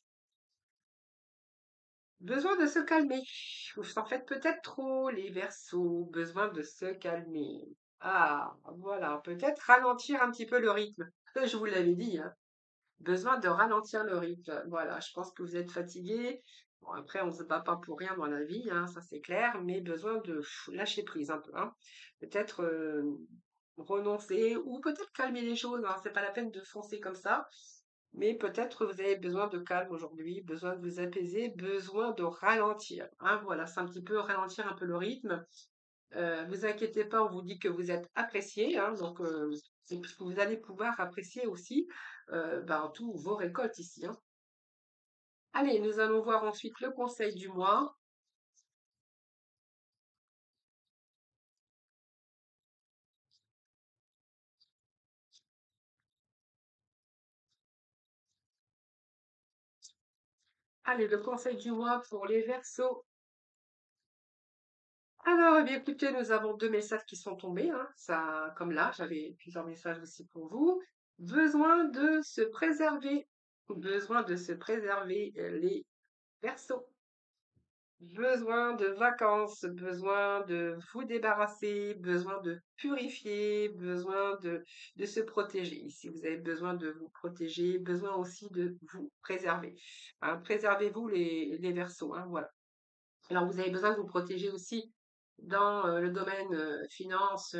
Speaker 1: Besoin de se calmer. Vous en faites peut-être trop, les Verseaux. Besoin de se calmer. Ah, voilà. Peut-être ralentir un petit peu le rythme. Je vous l'avais dit, hein. Besoin de ralentir le rythme. Voilà. Je pense que vous êtes fatigué. Bon, après, on ne se bat pas pour rien dans la vie, hein, ça c'est clair, mais besoin de lâcher prise un peu, hein. Peut-être renoncer ou peut-être calmer les choses, hein. C'est pas la peine de foncer comme ça. Mais peut-être vous avez besoin de calme aujourd'hui, besoin de vous apaiser, besoin de ralentir, hein. Voilà, c'est un petit peu ralentir un peu le rythme. Vous inquiétez pas, on vous dit que vous êtes apprécié, hein, donc c'est parce que vous allez pouvoir apprécier aussi ben, tous vos récoltes ici, hein. Allez, nous allons voir ensuite le conseil du mois. Allez, le conseil du mois pour les Verseaux. Alors, eh bien, écoutez, nous avons deux messages qui sont tombés, hein. Ça, comme là, j'avais plusieurs messages aussi pour vous. Besoin de se préserver. Besoin de se préserver, les Verseaux. Besoin de vacances, besoin de vous débarrasser, besoin de purifier, besoin de se protéger. Ici, vous avez besoin de vous protéger, besoin aussi de vous préserver, hein. Préservez-vous les Verseaux, hein, voilà. Alors, vous avez besoin de vous protéger aussi dans le domaine finance,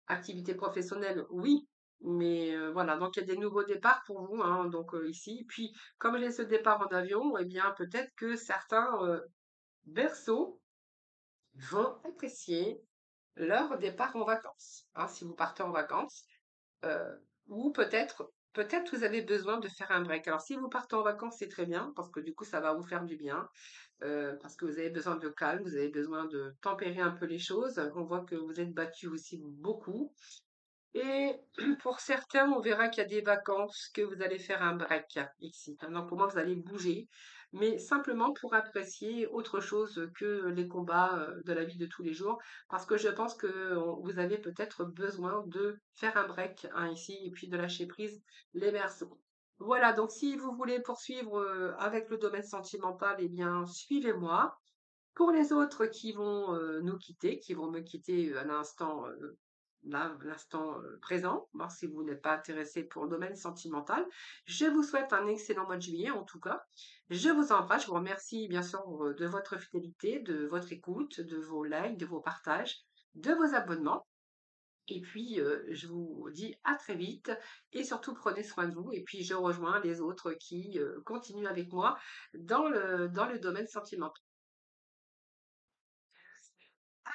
Speaker 1: activité professionnelle, oui, mais voilà, donc il y a des nouveaux départs pour vous, hein, donc ici. Puis, comme j'ai ce départ en avion, eh bien, peut-être que certains Verseaux vont apprécier leur départ en vacances, hein, si vous partez en vacances. euh, ou peut-être vous avez besoin de faire un break. Alors, si vous partez en vacances, c'est très bien, parce que du coup, ça va vous faire du bien. Parce que vous avez besoin de calme, vous avez besoin de tempérer un peu les choses. On voit que vous êtes battu aussi beaucoup. Et pour certains, on verra qu'il y a des vacances, que vous allez faire un break ici. Donc pour moi, vous allez bouger, mais simplement pour apprécier autre chose que les combats de la vie de tous les jours, parce que je pense que vous avez peut-être besoin de faire un break, hein, ici, et puis de lâcher prise les Verseaux. Voilà, donc si vous voulez poursuivre avec le domaine sentimental, eh bien, suivez-moi. Pour les autres qui vont nous quitter, qui vont me quitter à l'instant, là, l'instant présent, bon, si vous n'êtes pas intéressé pour le domaine sentimental, je vous souhaite un excellent mois de juillet en tout cas. Je vous embrasse, je vous remercie bien sûr de votre fidélité, de votre écoute, de vos likes, de vos partages, de vos abonnements. Et puis, je vous dis à très vite et surtout prenez soin de vous. Et puis, je rejoins les autres qui continuent avec moi dans le domaine sentimental.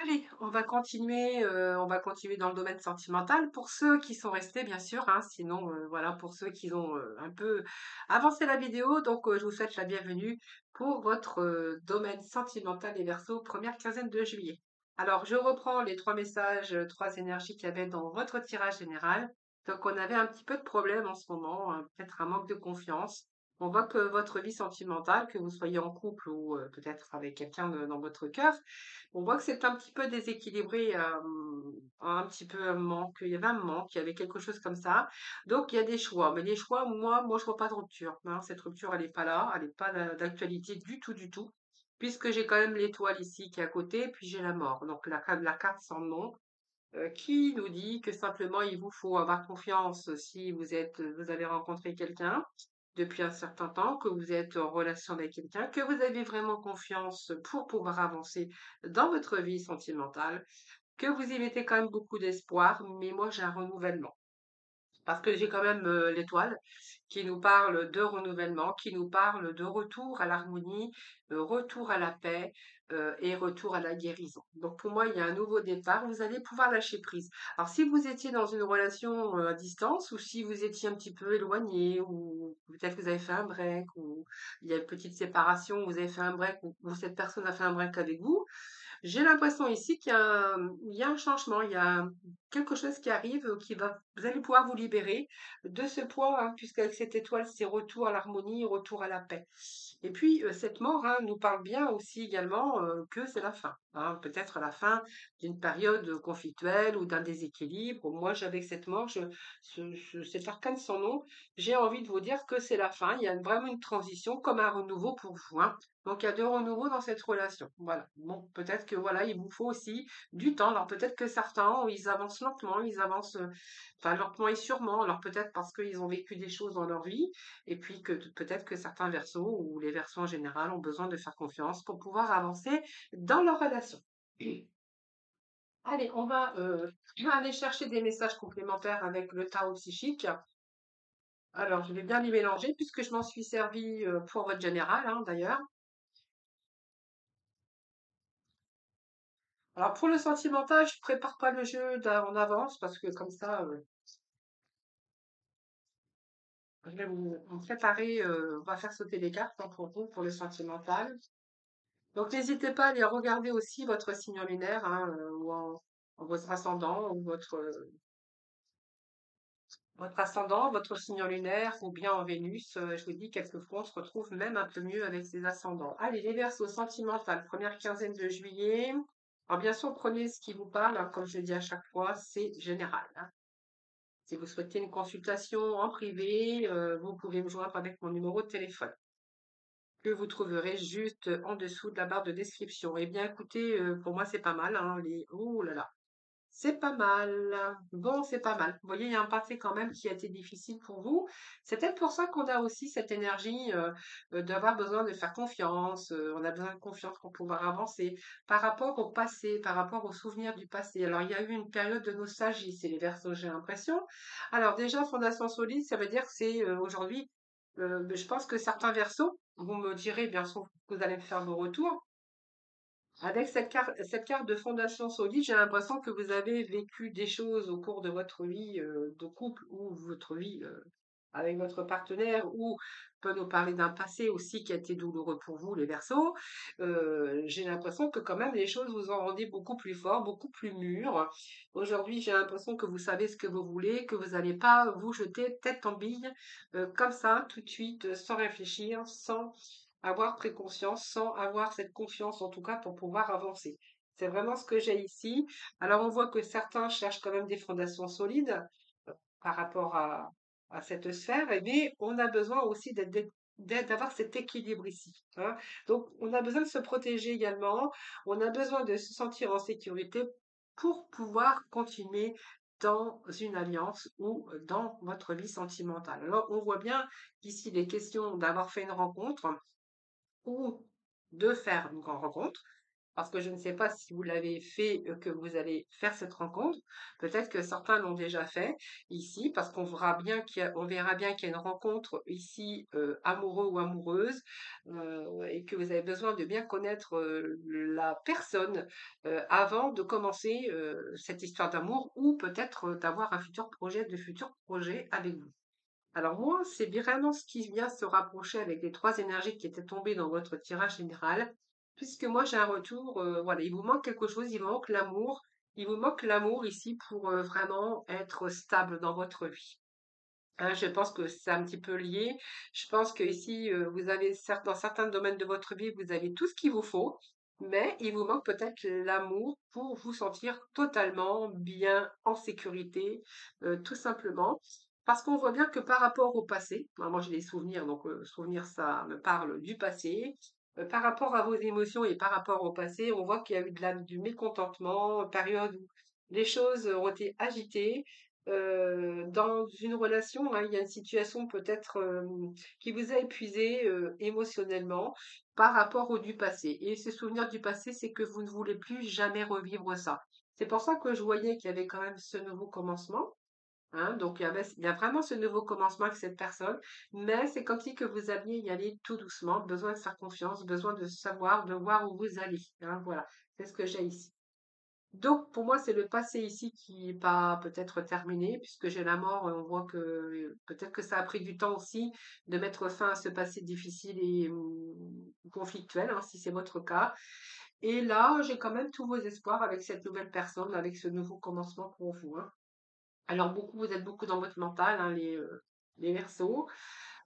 Speaker 1: Allez, on va continuer dans le domaine sentimental pour ceux qui sont restés, bien sûr, hein, sinon, voilà, pour ceux qui ont un peu avancé la vidéo. Donc, je vous souhaite la bienvenue pour votre domaine sentimental et verso, première quinzaine de juillet. Alors, je reprends les trois messages, trois énergies qu'il y avait dans votre tirage général. Donc, on avait un petit peu de problème en ce moment, hein, peut-être un manque de confiance. On voit que votre vie sentimentale, que vous soyez en couple ou peut-être avec quelqu'un dans votre cœur, on voit que c'est un petit peu déséquilibré, un petit peu un manque. Il y avait un manque, il y avait quelque chose comme ça. Donc il y a des choix. Mais les choix, moi, je vois pas de rupture, hein. Cette rupture, elle est pas là, elle est pas d'actualité du tout, du tout. Puisque j'ai quand même l'étoile ici qui est à côté, puis j'ai la mort. Donc la carte sans nom, qui nous dit que simplement il vous faut avoir confiance si vous avez rencontré quelqu'un depuis un certain temps, que vous êtes en relation avec quelqu'un, que vous avez vraiment confiance pour pouvoir avancer dans votre vie sentimentale, que vous y mettez quand même beaucoup d'espoir, mais moi j'ai un renouvellement. Parce que j'ai quand même l'étoile qui nous parle de renouvellement, qui nous parle de retour à l'harmonie, retour à la paix et retour à la guérison. Donc pour moi, il y a un nouveau départ. Vous allez pouvoir lâcher prise. Alors si vous étiez dans une relation à distance ou si vous étiez un petit peu éloigné ou peut-être que vous avez fait un break ou il y a une petite séparation, vous avez fait un break ou cette personne a fait un break avec vous, j'ai l'impression ici il y a un changement, il y a quelque chose qui arrive, vous allez pouvoir vous libérer de ce poids, hein, puisqu'avec cette étoile, c'est retour à l'harmonie, retour à la paix. Et puis, cette mort, hein, nous parle bien aussi également que c'est la fin, hein, peut-être la fin d'une période conflictuelle ou d'un déséquilibre. Moi, j'avais cette mort, cet arcane sans nom, j'ai envie de vous dire que c'est la fin. Il y a vraiment une transition, comme un renouveau pour vous, hein. Donc, il y a 2 renouveaux dans cette relation. Voilà. Bon, peut-être que voilà, il vous faut aussi du temps. Alors, peut-être que certains, ils avancent lentement, ils avancent, enfin, lentement et sûrement. Alors, peut-être parce qu'ils ont vécu des choses dans leur vie, et puis que peut-être que certains versos ou les versos en général ont besoin de faire confiance pour pouvoir avancer dans leur relation. Allez, on va aller chercher des messages complémentaires avec le tarot psychique. Alors, je vais bien les mélanger puisque je m'en suis servi pour votre général, hein, d'ailleurs. Alors pour le sentimental, je prépare pas le jeu en avance parce que comme ça, je vais vous préparer, on va faire sauter les cartes hein, pour vous, pour le sentimental. Donc n'hésitez pas à aller regarder aussi votre signe lunaire hein, ou en votre ascendant ou votre ascendant, votre signe lunaire ou bien en Vénus. Je vous dis, quelquefois, on se retrouve même un peu mieux avec ses ascendants. Allez, les Verseaux sentimental, première quinzaine de juillet. Alors bien sûr, prenez ce qui vous parle, hein, comme je dis à chaque fois, c'est général, hein. Si vous souhaitez une consultation en privé, vous pouvez me joindre avec mon numéro de téléphone que vous trouverez juste en dessous de la barre de description. Eh bien, écoutez, pour moi, c'est pas mal, hein, oh là là, c'est pas mal. Bon, c'est pas mal. Vous voyez, il y a un passé quand même qui a été difficile pour vous. C'est peut-être pour ça qu'on a aussi cette énergie d'avoir besoin de faire confiance. On a besoin de confiance pour pouvoir avancer par rapport au passé, par rapport aux souvenirs du passé. Alors, il y a eu une période de nostalgie, c'est les Verseaux, j'ai l'impression. Alors, déjà, fondation solide, ça veut dire que c'est aujourd'hui, je pense que certains Verseaux, vous me direz, bien sûr, que vous allez me faire vos retours. Avec cette carte de fondation solide, j'ai l'impression que vous avez vécu des choses au cours de votre vie de couple ou votre vie avec votre partenaire ou on peut nous parler d'un passé aussi qui a été douloureux pour vous, les Verseaux. J'ai l'impression que quand même les choses vous en rendez beaucoup plus fort, beaucoup plus mûr. Aujourd'hui, j'ai l'impression que vous savez ce que vous voulez, que vous n'allez pas vous jeter tête en bille comme ça tout de suite, sans réfléchir, sans avoir pris conscience sans avoir cette confiance, en tout cas, pour pouvoir avancer. C'est vraiment ce que j'ai ici. Alors, on voit que certains cherchent quand même des fondations solides par rapport à cette sphère, mais on a besoin aussi d'avoir cet équilibre ici, hein. Donc, on a besoin de se protéger également. On a besoin de se sentir en sécurité pour pouvoir continuer dans une alliance ou dans votre vie sentimentale. Alors, on voit bien qu'ici, il est question d'avoir fait une rencontre ou de faire une grande rencontre. Parce que je ne sais pas si vous l'avez fait, que vous allez faire cette rencontre. Peut-être que certains l'ont déjà fait ici, parce on verra bien qu'il y a une rencontre ici, amoureux ou amoureuse, et que vous avez besoin de bien connaître la personne avant de commencer cette histoire d'amour, ou peut-être d'avoir un futur projet, de futurs projets avec vous. Alors moi, c'est vraiment ce qui vient se rapprocher avec les trois énergies qui étaient tombées dans votre tirage général, puisque moi j'ai un retour, voilà, il vous manque quelque chose, il vous manque l'amour ici pour vraiment être stable dans votre vie. Hein, je pense que c'est un petit peu lié. Je pense que ici, vous avez dans certains domaines de votre vie, vous avez tout ce qu'il vous faut, mais il vous manque peut-être l'amour pour vous sentir totalement bien, en sécurité, tout simplement. Parce qu'on voit bien que par rapport au passé, moi j'ai des souvenirs, donc souvenirs, ça me parle du passé. Par rapport à vos émotions et par rapport au passé, on voit qu'il y a eu du mécontentement, une période où les choses ont été agitées dans une relation, hein, il y a une situation peut-être qui vous a épuisé émotionnellement par rapport au du passé. Et ce souvenir du passé, c'est que vous ne voulez plus jamais revivre ça. C'est pour ça que je voyais qu'il y avait quand même ce nouveau commencement. Hein, donc il y a vraiment ce nouveau commencement avec cette personne, mais c'est comme si que vous aviez y aller tout doucement, besoin de faire confiance, besoin de savoir, de voir où vous allez. Hein, voilà, c'est ce que j'ai ici. Donc, pour moi, c'est le passé ici qui n'est pas peut-être terminé, puisque j'ai la mort, on voit que peut-être que ça a pris du temps aussi de mettre fin à ce passé difficile et conflictuel, hein, si c'est votre cas. Et là, j'ai quand même tous vos espoirs avec cette nouvelle personne, avec ce nouveau commencement pour vous, hein. Alors, vous êtes beaucoup dans votre mental, hein, les Verseaux.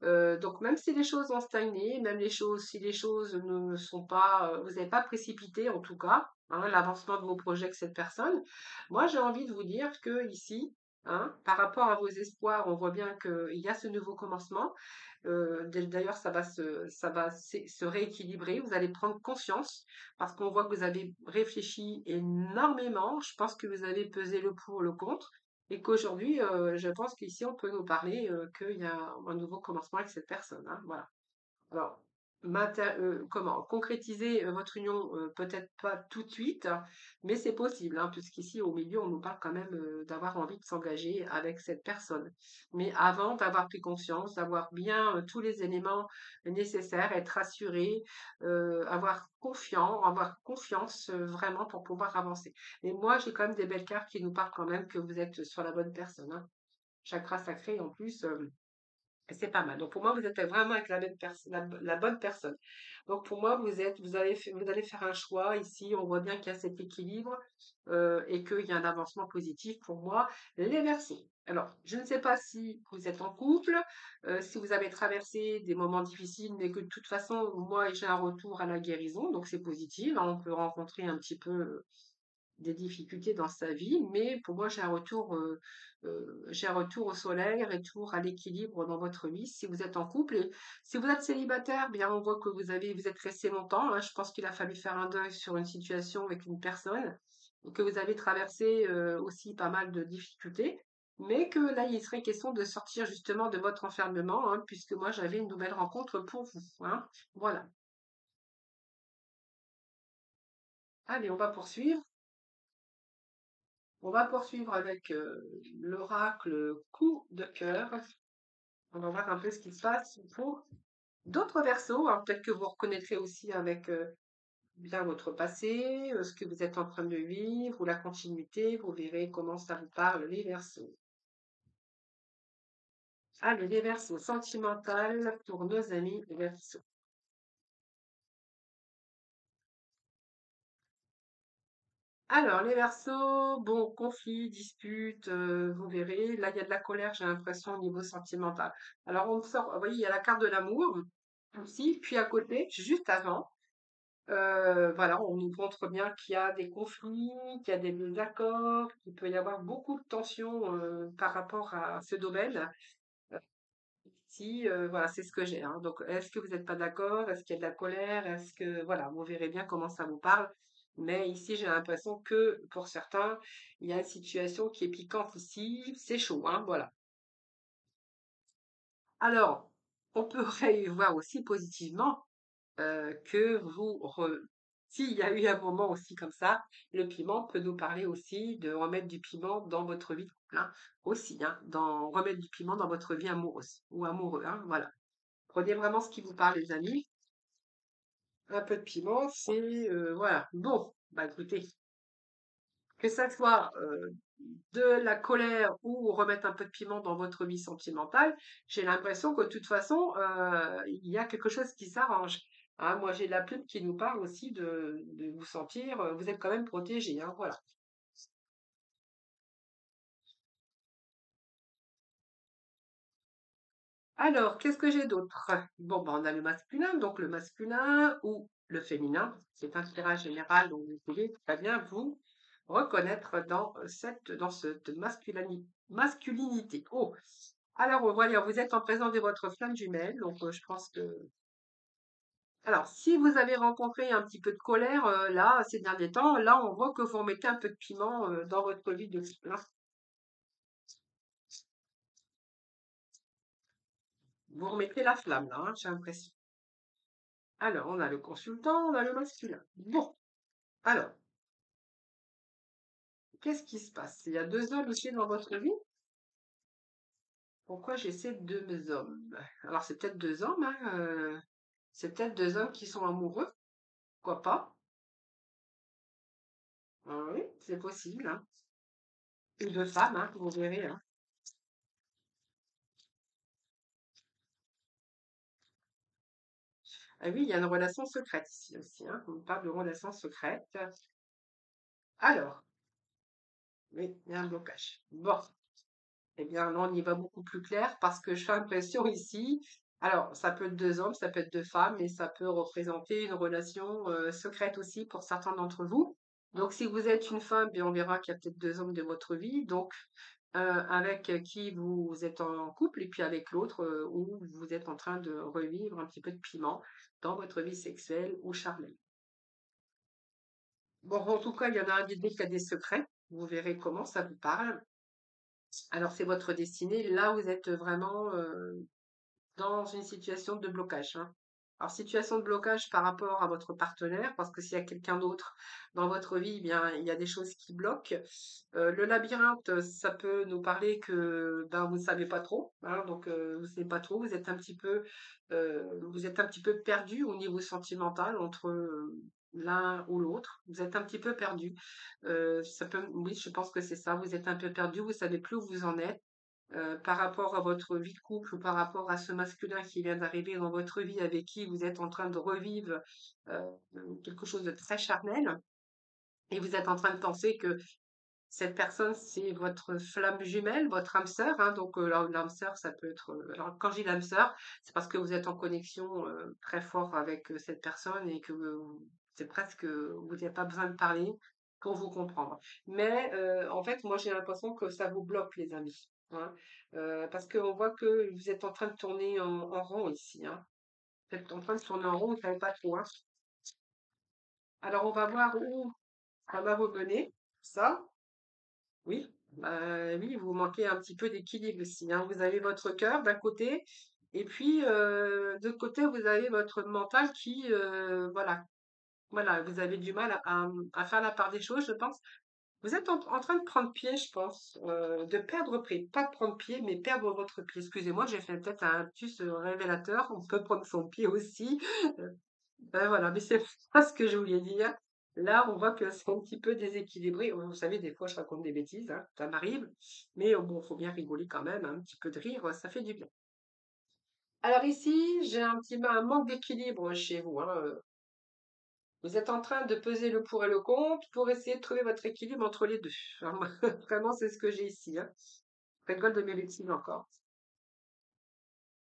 Speaker 1: Donc même si les choses ont stagné, même si les choses ne sont pas, vous n'avez pas précipité en tout cas, hein, l'avancement de vos projets avec cette personne, moi j'ai envie de vous dire que ici, hein, par rapport à vos espoirs, on voit bien qu'il y a ce nouveau commencement. D'ailleurs, ça va se rééquilibrer. Vous allez prendre conscience parce qu'on voit que vous avez réfléchi énormément. Je pense que vous avez pesé le pour, le contre. Et qu'aujourd'hui, je pense qu'ici, on peut nous parler qu'il y a un nouveau commencement avec cette personne, hein, voilà. Alors, comment concrétiser votre union, peut-être pas tout de suite, mais c'est possible, hein, puisqu'ici, au milieu, on nous parle quand même d'avoir envie de s'engager avec cette personne. Mais avant d'avoir pris conscience, d'avoir bien tous les éléments nécessaires, être rassuré, avoir confiance vraiment pour pouvoir avancer. Mais moi, j'ai quand même des belles cartes qui nous parlent quand même que vous êtes sur la bonne personne, hein. Chakra sacré en plus. C'est pas mal. Donc pour moi, vous êtes vraiment avec la bonne personne. Donc pour moi, vous allez faire un choix ici. On voit bien qu'il y a cet équilibre et qu'il y a un avancement positif pour moi. Les Verseaux. Alors, je ne sais pas si vous êtes en couple, si vous avez traversé des moments difficiles, mais que de toute façon, moi, j'ai un retour à la guérison, donc c'est positif, hein. On peut rencontrer un petit peu des difficultés dans sa vie, mais pour moi, j'ai un retour au soleil, un retour à l'équilibre dans votre vie. Si vous êtes en couple et si vous êtes célibataire, bien, on voit que vous êtes resté longtemps, hein. Je pense qu'il a fallu faire un deuil sur une situation avec une personne, et que vous avez traversé aussi pas mal de difficultés. Mais que là, il serait question de sortir justement de votre enfermement, hein, puisque moi, j'avais une nouvelle rencontre pour vous, hein. Voilà. Allez, on va poursuivre. On va poursuivre avec l'oracle coup de cœur. On va voir un peu ce qui se passe pour d'autres versos. Alors, peut-être que vous reconnaîtrez aussi avec bien votre passé, ce que vous êtes en train de vivre ou la continuité. Vous verrez comment ça vous parle, les versos. Allez, les versos sentimentales pour nos amis versos. Alors, les versos, bon, conflit, dispute, vous verrez. Là, il y a de la colère, j'ai l'impression, au niveau sentimental. Alors, on me sort, vous voyez, il y a la carte de l'amour aussi, puis à côté, juste avant, voilà, on nous montre bien qu'il y a des conflits, qu'il y a des désaccords, qu'il peut y avoir beaucoup de tensions par rapport à ce domaine. Si, voilà, c'est ce que j'ai, hein. Donc, est-ce que vous n'êtes pas d'accord? Est-ce qu'il y a de la colère? Est-ce que voilà, vous verrez bien comment ça vous parle. Mais ici, j'ai l'impression que pour certains, il y a une situation qui est piquante ici. C'est chaud, hein, voilà. Alors, on pourrait y voir aussi positivement que s'il y a eu un moment aussi comme ça, le piment peut nous parler aussi de remettre du piment dans votre vie de couple, hein, aussi, hein, remettre du piment dans votre vie amoureuse ou amoureux, hein, voilà. Prenez vraiment ce qui vous parle, les amis. Un peu de piment, c'est voilà. Bon, bah écoutez, que ça soit de la colère ou remettre un peu de piment dans votre vie sentimentale, j'ai l'impression que de toute façon, il y a quelque chose qui s'arrange. Hein, moi, j'ai la plume qui nous parle aussi de vous sentir, vous êtes quand même protégé, hein, voilà. Alors, qu'est-ce que j'ai d'autre? Bon, bah, on a le masculin, donc le masculin ou le féminin, c'est un tirage général, donc vous pouvez très bien vous reconnaître dans cette masculinité. Oh, alors voilà, vous êtes en présence de votre flamme jumelle, donc je pense que. Alors, si vous avez rencontré un petit peu de colère là ces derniers temps, là on voit que vous remettez un peu de piment dans votre vie de couple, hein. Vous remettez la flamme là, hein, j'ai l'impression. Alors, on a le consultant, on a le masculin. Bon, alors. Qu'est-ce qui se passe? Il y a deux hommes ici dans votre vie? Pourquoi j'ai ces deux hommes? Alors, c'est peut-être deux hommes, hein, c'est peut-être deux hommes qui sont amoureux. Pourquoi pas? Ah oui, c'est possible, hein. Ou deux femmes, hein, vous verrez, hein. Ah oui, il y a une relation secrète ici aussi, hein. On parle de relation secrète. Alors, oui, il y a un blocage. Bon. Eh bien, là, on y va beaucoup plus clair parce que j'ai l'impression ici, alors ça peut être deux hommes, ça peut être deux femmes, et ça peut représenter une relation secrète aussi pour certains d'entre vous. Donc, si vous êtes une femme, bien, on verra qu'il y a peut-être deux hommes de votre vie, donc avec qui vous êtes en couple, et puis avec l'autre où vous êtes en train de revivre un petit peu de piment dans votre vie sexuelle ou charnelle. Bon, en tout cas, il y en a un des deux qui a des secrets. Vous verrez comment ça vous parle. Alors, c'est votre destinée. Là, vous êtes vraiment dans une situation de blocage, hein. Alors, situation de blocage par rapport à votre partenaire, parce que s'il y a quelqu'un d'autre dans votre vie, eh bien, il y a des choses qui bloquent. Le labyrinthe, ça peut nous parler que ben, vous ne savez pas trop, hein, donc vous ne savez pas trop, vous êtes un petit peu perdu au niveau sentimental entre l'un ou l'autre. Vous êtes un petit peu perdu. Oui, je pense que c'est ça. Vous êtes un peu perdu, vous savez plus où vous en êtes par rapport à votre vie de couple ou par rapport à ce masculin qui vient d'arriver dans votre vie avec qui vous êtes en train de revivre euh, quelque chose de très charnel et vous êtes en train de penser que cette personne, c'est votre flamme jumelle, votre âme sœur, hein. Donc, l'âme sœur, ça peut être. Alors, quand je dis l'âme sœur, c'est parce que vous êtes en connexion très fort avec cette personne et que c'est presque. Vous n'avez pas besoin de parler pour vous comprendre. Mais en fait, moi, j'ai l'impression que ça vous bloque, les amis, hein. Parce qu'on voit que vous êtes en train de tourner en rond ici, hein. Vous êtes en train de tourner en rond, vous ne savez pas trop, hein. Alors, on va voir où ça va vous mener, ça. Oui, oui, vous manquez un petit peu d'équilibre ici, hein. Vous avez votre cœur d'un côté, et puis de l'autre côté, vous avez votre mental qui, voilà, vous avez du mal à faire la part des choses, je pense. Vous êtes en train de prendre pied, je pense, de perdre pied, pas de prendre pied, mais perdre votre pied. Excusez-moi, j'ai fait peut-être un lapsus révélateur. On peut prendre son pied aussi. Ben voilà, mais c'est pas ce que je voulais dire. Là, on voit que c'est un petit peu déséquilibré. Vous savez, des fois, je raconte des bêtises, hein, ça m'arrive. Mais bon, faut bien rigoler quand même, hein, un petit peu de rire, ça fait du bien. Alors ici, j'ai un manque d'équilibre chez vous, hein. Vous êtes en train de peser le pour et le contre pour essayer de trouver votre équilibre entre les deux. Alors, moi, vraiment, c'est ce que j'ai ici, hein. Je rigole de mes bêtises encore.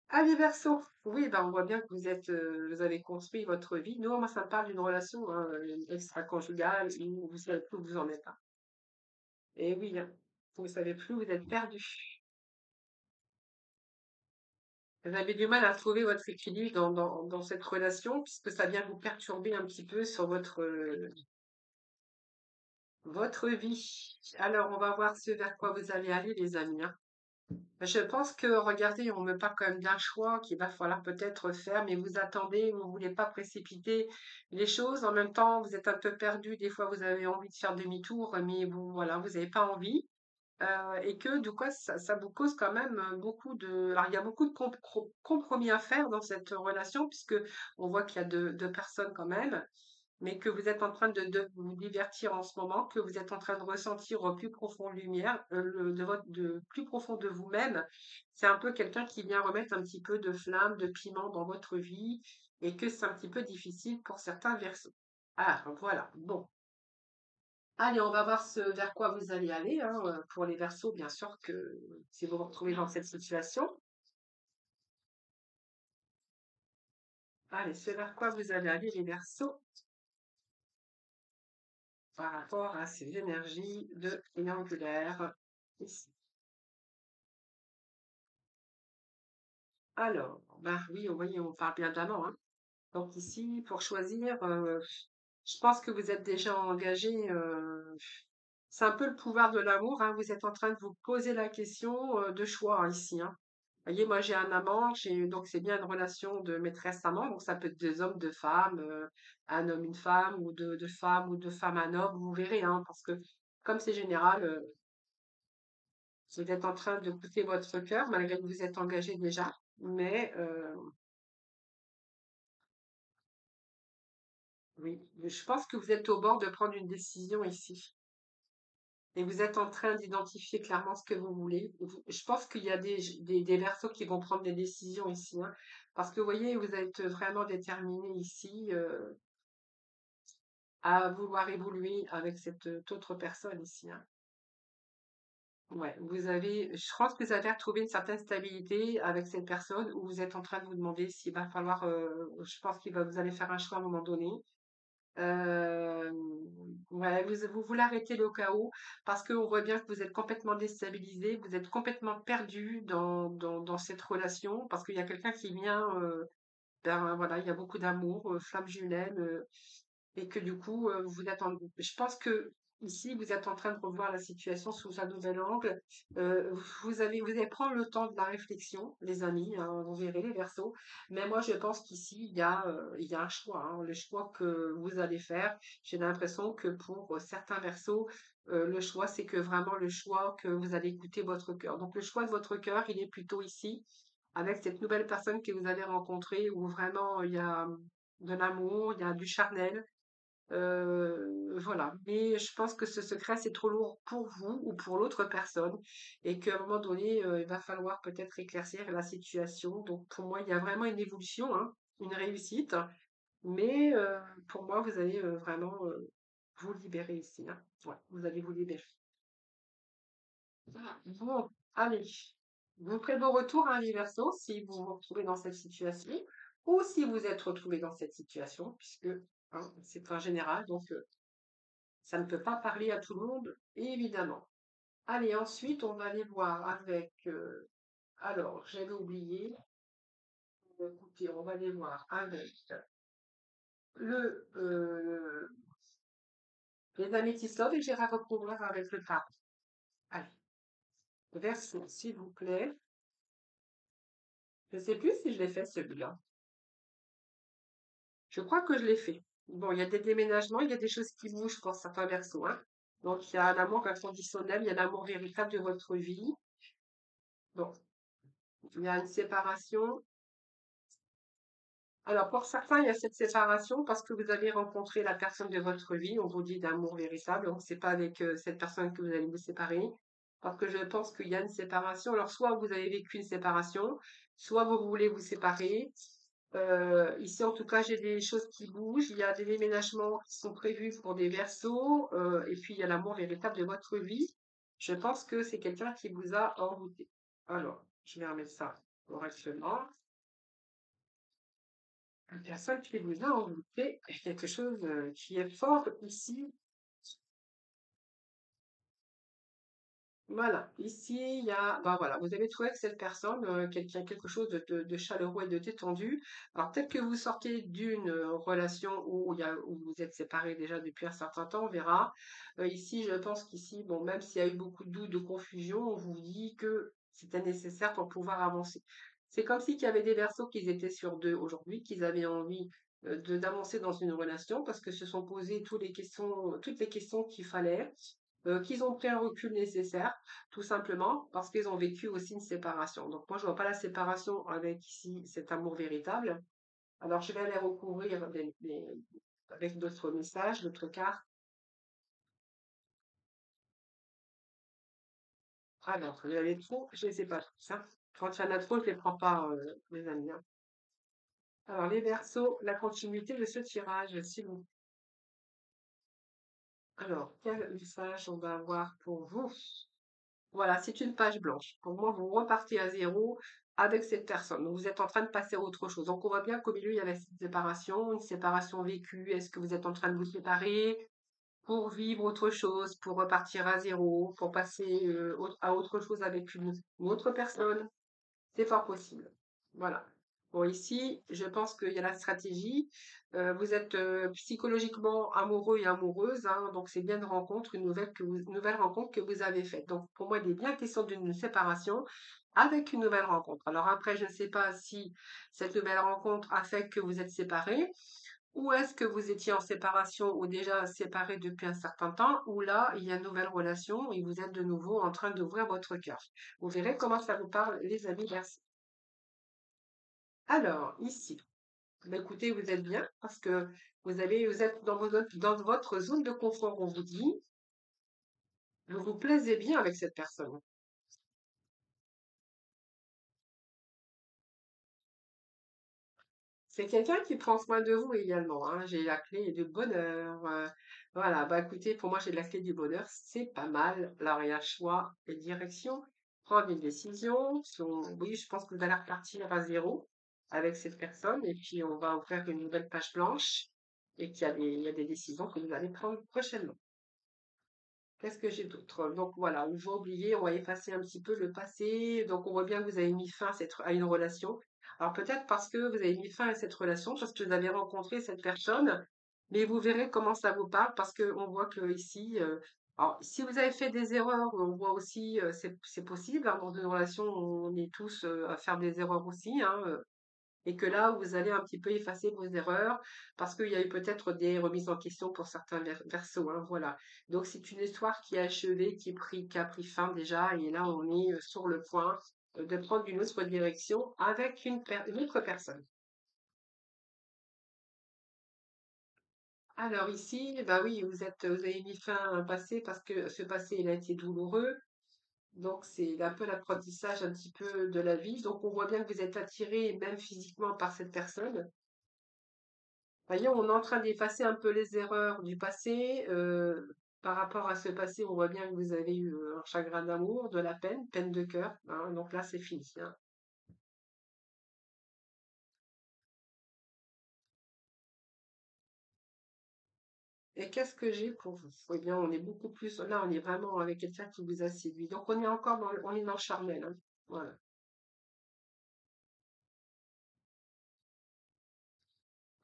Speaker 1: Ah, les Verseaux. Oui, ben, on voit bien que vous avez construit votre vie. Nous, moi, ça me parle d'une relation hein, extra-conjugale où vous savez plus où vous en êtes, hein. Et oui, hein, vous savez plus, vous êtes perdu. Vous avez du mal à trouver votre équilibre dans cette relation puisque ça vient vous perturber un petit peu sur votre vie. Alors, on va voir ce vers quoi vous allez aller, les amis, hein. Je pense que, regardez, on me parle quand même d'un choix qu'il va falloir peut-être faire, mais vous attendez, vous ne voulez pas précipiter les choses. En même temps, vous êtes un peu perdu. Des fois, vous avez envie de faire demi-tour, mais vous, voilà, vous n'avez pas envie. Et que du coup, ça vous cause quand même beaucoup de... Alors, il y a beaucoup de compromis à faire dans cette relation, puisque on voit qu'il y a deux personnes quand même, mais que vous êtes en train de vous divertir en ce moment, que vous êtes en train de ressentir au plus profond lumière, de plus profond de vous-même. C'est un peu quelqu'un qui vient remettre un petit peu de flamme, de piment dans votre vie, et que c'est un petit peu difficile pour certains versos. Ah, voilà. Bon. Allez, on va voir ce vers quoi vous allez aller, hein, pour les versos, bien sûr que si vous vous retrouvez dans cette situation. Allez, ce vers quoi vous allez aller, les versos, par rapport à ces énergies de triangulaire ici. Alors, bah oui, vous voyez, on parle bien d'amant, hein. Donc ici, pour choisir, je pense que vous êtes déjà engagé. C'est un peu le pouvoir de l'amour, hein. Vous êtes en train de vous poser la question de choix, hein, ici, hein. Vous voyez, moi j'ai un amant, donc c'est bien une relation de maîtresse-amant, donc ça peut être deux hommes, deux femmes, un homme, une femme, ou deux femmes, ou deux femmes, un homme, vous verrez, hein, parce que comme c'est général, vous êtes en train de pousser votre cœur, malgré que vous êtes engagé déjà, mais oui, je pense que vous êtes au bord de prendre une décision ici. Et vous êtes en train d'identifier clairement ce que vous voulez. Je pense qu'il y a des versos qui vont prendre des décisions ici, hein, parce que vous voyez, vous êtes vraiment déterminé ici à vouloir évoluer avec cette autre personne ici, hein. Ouais, je pense que vous avez retrouvé une certaine stabilité avec cette personne où vous êtes en train de vous demander s'il va falloir, je pense vous allez faire un choix à un moment donné. Euh, ouais, vous voulez arrêter le chaos parce qu'on voit bien que vous êtes complètement déstabilisé, vous êtes complètement perdu dans cette relation parce qu'il y a quelqu'un qui vient, voilà, il y a beaucoup d'amour, flamme jumelle, et que du coup, je pense que ici, vous êtes en train de revoir la situation sous un nouvel angle. Vous allez prendre le temps de la réflexion, les amis, hein, vous verrez les versos. Mais moi, je pense qu'ici, il y a un choix, hein, le choix que vous allez faire. J'ai l'impression que pour certains versos, le choix, c'est que vraiment le choix que vous allez écouter votre cœur. Donc, le choix de votre cœur, il est plutôt ici, avec cette nouvelle personne que vous allez rencontrer, où vraiment il y a de l'amour, il y a du charnel. Voilà. Mais je pense que ce secret, c'est trop lourd pour vous ou pour l'autre personne et qu'à un moment donné, il va falloir peut-être éclaircir la situation. Donc pour moi, il y a vraiment une évolution, hein, une réussite. Mais pour moi, vous allez vraiment vous libérer ici, hein. Ouais, vous allez vous libérer. Bon, allez. Vous ferez vos retours, hein, les Verseaux, si vous vous retrouvez dans cette situation ou si vous êtes retrouvé dans cette situation, puisque hein, c'est un général, donc ça ne peut pas parler à tout le monde, évidemment. Allez, ensuite, on va aller voir avec... alors, j'avais oublié. Écoutez, on va aller voir avec le, les améthystes et j'irai recouvrir avec le tarot. Allez, Verseau, s'il vous plaît. Je ne sais plus si je l'ai fait celui-là. Je crois que je l'ai fait. Bon, il y a des déménagements, il y a des choses qui bougent pour certains Verseaux, hein. Donc, il y a l'amour inconditionnel, il y a l'amour véritable de votre vie. Bon, il y a une séparation. Alors, pour certains, il y a cette séparation parce que vous avez rencontré la personne de votre vie. On vous dit d'amour véritable. Donc, c'est pas avec cette personne que vous allez vous séparer. Parce que je pense qu'il y a une séparation. Alors, soit vous avez vécu une séparation, soit vous voulez vous séparer. Ici, en tout cas, j'ai des choses qui bougent. Il y a des déménagements qui sont prévus pour des versos. Et puis, il y a l'amour véritable de votre vie. Je pense que c'est quelqu'un qui vous a envoûté. Alors, je vais remettre ça correctement. Une personne qui vous a envoûté est quelque chose qui est fort ici. Voilà, ici, il y a, bah voilà, vous avez trouvé que cette personne, quelqu'un, quelque chose de chaleureux et de détendu. Alors peut-être que vous sortez d'une relation où vous êtes séparés déjà depuis un certain temps, on verra. Ici, je pense qu'ici, bon, même s'il y a eu beaucoup de doutes, de confusion, on vous dit que c'était nécessaire pour pouvoir avancer. C'est comme si qu'il y avait des versos qui étaient sur deux aujourd'hui, qu'ils avaient envie d'avancer dans une relation parce que se sont posées toutes les questions qu'il fallait qu'ils ont pris un recul nécessaire, tout simplement parce qu'ils ont vécu aussi une séparation. Donc moi, je vois pas la séparation avec ici cet amour véritable. Alors je vais aller recouvrir avec d'autres messages, d'autres cartes. Alors, il y a les trous, je les ai pas tous, hein. Quand il y en a trop, je les prends pas, mes amis, hein. Alors les versos, la continuité de ce tirage, s'il vous plaît. Alors, quel message on va avoir pour vous? Voilà, c'est une page blanche. Pour moi, vous repartez à zéro avec cette personne. Donc, vous êtes en train de passer à autre chose. Donc, on voit bien qu'au milieu, il y avait une séparation vécue. Est-ce que vous êtes en train de vous séparer pour vivre autre chose, pour repartir à zéro, pour passer à autre chose avec une autre personne? C'est fort possible. Voilà. Bon, ici, je pense qu'il y a la stratégie. Vous êtes psychologiquement amoureux et amoureuse, hein, donc c'est bien une rencontre, une nouvelle rencontre que vous avez faite. Donc, pour moi, il est bien question d'une séparation avec une nouvelle rencontre. Alors après, je ne sais pas si cette nouvelle rencontre a fait que vous êtes séparés, ou est-ce que vous étiez en séparation ou déjà séparés depuis un certain temps, ou là, il y a une nouvelle relation et vous êtes de nouveau en train d'ouvrir votre cœur. Vous verrez comment ça vous parle, les amis. Merci. Alors, ici, bah, écoutez, vous êtes bien parce que vous êtes dans votre zone de confort, on vous dit, vous vous plaisez bien avec cette personne. C'est quelqu'un qui prend soin de vous également, hein. J'ai la clé du bonheur. Voilà, bah écoutez, pour moi, j'ai la clé du bonheur, c'est pas mal. Alors, il y a choix et direction, prendre une décision. Oui, je pense que vous allez repartir à zéro avec cette personne et puis on va ouvrir une nouvelle page blanche et il y a des décisions que vous allez prendre prochainement. Qu'est-ce que j'ai d'autre? Donc voilà, on va oublier, on va effacer un petit peu le passé. Donc on voit bien que vous avez mis fin à une relation. Alors peut-être parce que vous avez mis fin à cette relation, parce que vous avez rencontré cette personne, mais vous verrez comment ça vous parle, parce qu'on voit que ici, alors si vous avez fait des erreurs, on voit aussi, c'est possible, hein, dans une relation, on est tous à faire des erreurs aussi, hein, et que là, vous allez un petit peu effacer vos erreurs parce qu'il y a eu peut-être des remises en question pour certains versos, hein, voilà. Donc, c'est une histoire qui est achevée, qui a pris fin déjà, et là, on est sur le point de prendre une autre direction avec une autre personne. Alors ici, bah oui, vous avez mis fin à un passé parce que ce passé, il a été douloureux. Donc, c'est un peu l'apprentissage un petit peu de la vie. Donc, on voit bien que vous êtes attiré, même physiquement, par cette personne. Voyons, on est en train d'effacer un peu les erreurs du passé. Par rapport à ce passé, on voit bien que vous avez eu un chagrin d'amour, de la peine, peine de cœur, hein, donc là, c'est fini, hein. Et qu'est-ce que j'ai pour vous? Eh bien, on est beaucoup plus. Là, on est vraiment avec quelqu'un qui vous a séduit. Donc, on est encore on est dans le charnel, hein. Voilà.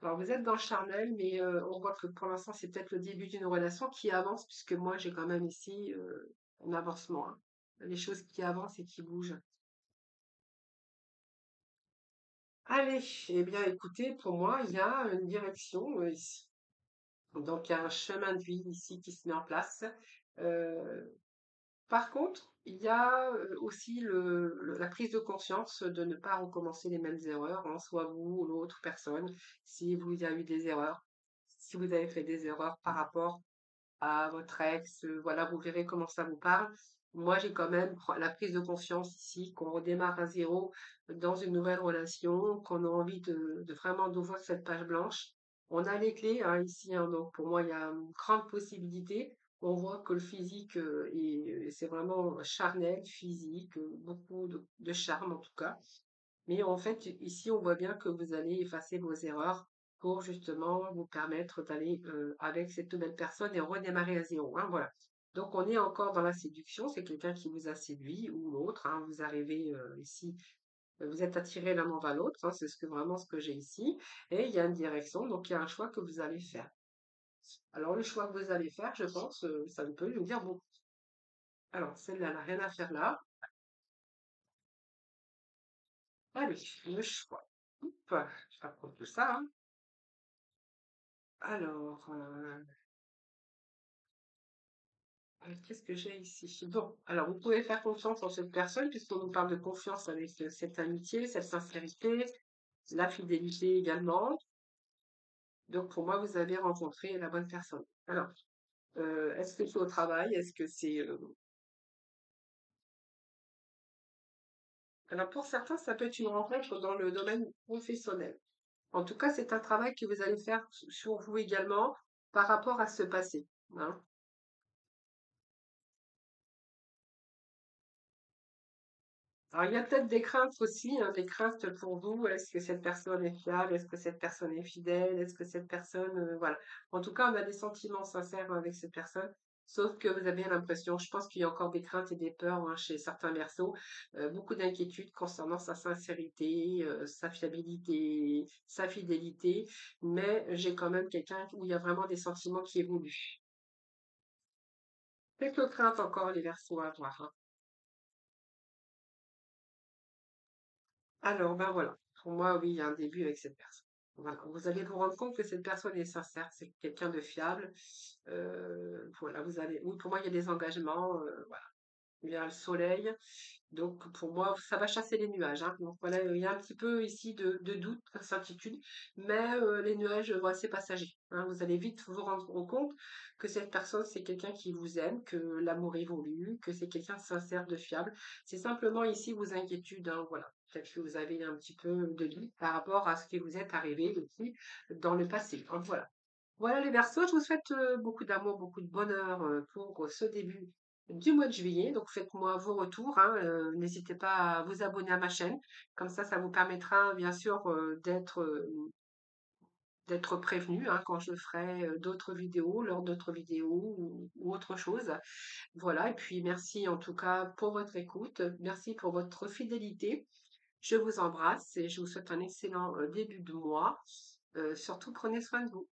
Speaker 1: Alors, vous êtes dans le charnel, mais on voit que pour l'instant, c'est peut-être le début d'une relation qui avance, puisque moi, j'ai quand même ici un avancement, hein. Les choses qui avancent et qui bougent. Allez, eh bien, écoutez, pour moi, il y a une direction ici. Donc, il y a un chemin de vie ici qui se met en place. Euh, Par contre, il y a aussi la prise de conscience de ne pas recommencer les mêmes erreurs, hein, soit vous ou l'autre personne, si vous y a eu des erreurs, si vous avez fait des erreurs par rapport à votre ex, voilà, vous verrez comment ça vous parle. Moi, j'ai quand même la prise de conscience ici qu'on redémarre à zéro dans une nouvelle relation, qu'on a envie de vraiment d'ouvrir cette page blanche. On a les clés, hein, ici, hein, donc pour moi, il y a une grande possibilité. On voit que le physique c'est vraiment charnel, physique, beaucoup de charme en tout cas. Mais en fait, ici, on voit bien que vous allez effacer vos erreurs pour justement vous permettre d'aller avec cette nouvelle personne et redémarrer à zéro, hein, voilà. Donc on est encore dans la séduction, c'est quelqu'un qui vous a séduit ou l'autre, hein, vous arrivez ici, vous êtes attirés l'un envers l'autre, hein, c'est vraiment ce que j'ai ici, et il y a une direction, donc il y a un choix que vous allez faire. Alors le choix que vous allez faire, je pense, ça ne peut nous dire bon. Alors celle-là n'a rien à faire là. Allez, le choix. Hop, je vais prendre tout ça, hein. Alors, qu'est-ce que j'ai ici? Bon, alors vous pouvez faire confiance en cette personne puisqu'on nous parle de confiance avec cette amitié, cette sincérité, la fidélité également. Donc pour moi, vous avez rencontré la bonne personne. Alors, est-ce que c'est au travail? Est-ce que c'est... Alors pour certains, ça peut être une rencontre dans le domaine professionnel. En tout cas, c'est un travail que vous allez faire sur vous également par rapport à ce passé, hein. Alors, il y a peut-être des craintes aussi, hein, des craintes pour vous. Est-ce que cette personne est fiable? Est-ce que cette personne est fidèle? Est-ce que cette personne, voilà. En tout cas, on a des sentiments sincères avec cette personne. Sauf que vous avez l'impression, je pense qu'il y a encore des craintes et des peurs, hein, chez certains versos, beaucoup d'inquiétudes concernant sa sincérité, sa fiabilité, sa fidélité. Mais j'ai quand même quelqu'un où il y a vraiment des sentiments qui évoluent. Quelques craintes encore, les versos à avoir, hein. Alors, ben voilà. Pour moi, oui, il y a un début avec cette personne. Voilà. Vous allez vous rendre compte que cette personne est sincère, c'est quelqu'un de fiable. Voilà, vous allez. Oui, pour moi, il y a des engagements. Voilà. Il y a le soleil. Donc, pour moi, ça va chasser les nuages, hein. Donc, voilà, il y a un petit peu ici de doute, d'incertitude, mais les nuages, voilà, c'est passager, hein. Vous allez vite vous rendre compte que cette personne, c'est quelqu'un qui vous aime, que l'amour évolue, que c'est quelqu'un de sincère, de fiable. C'est simplement ici vos inquiétudes, hein, voilà. Peut-être que vous avez un petit peu de doute par rapport à ce qui vous est arrivé depuis dans le passé, hein, voilà. Voilà les Verseaux, je vous souhaite beaucoup d'amour, beaucoup de bonheur pour ce début du mois de juillet. Donc faites-moi vos retours, hein, n'hésitez pas à vous abonner à ma chaîne. Comme ça vous permettra bien sûr d'être prévenu, hein, quand je ferai d'autres vidéos, lors d'autres vidéos ou autre chose. Voilà, et puis merci en tout cas pour votre écoute, merci pour votre fidélité. Je vous embrasse et je vous souhaite un excellent début de mois. Surtout prenez soin de vous.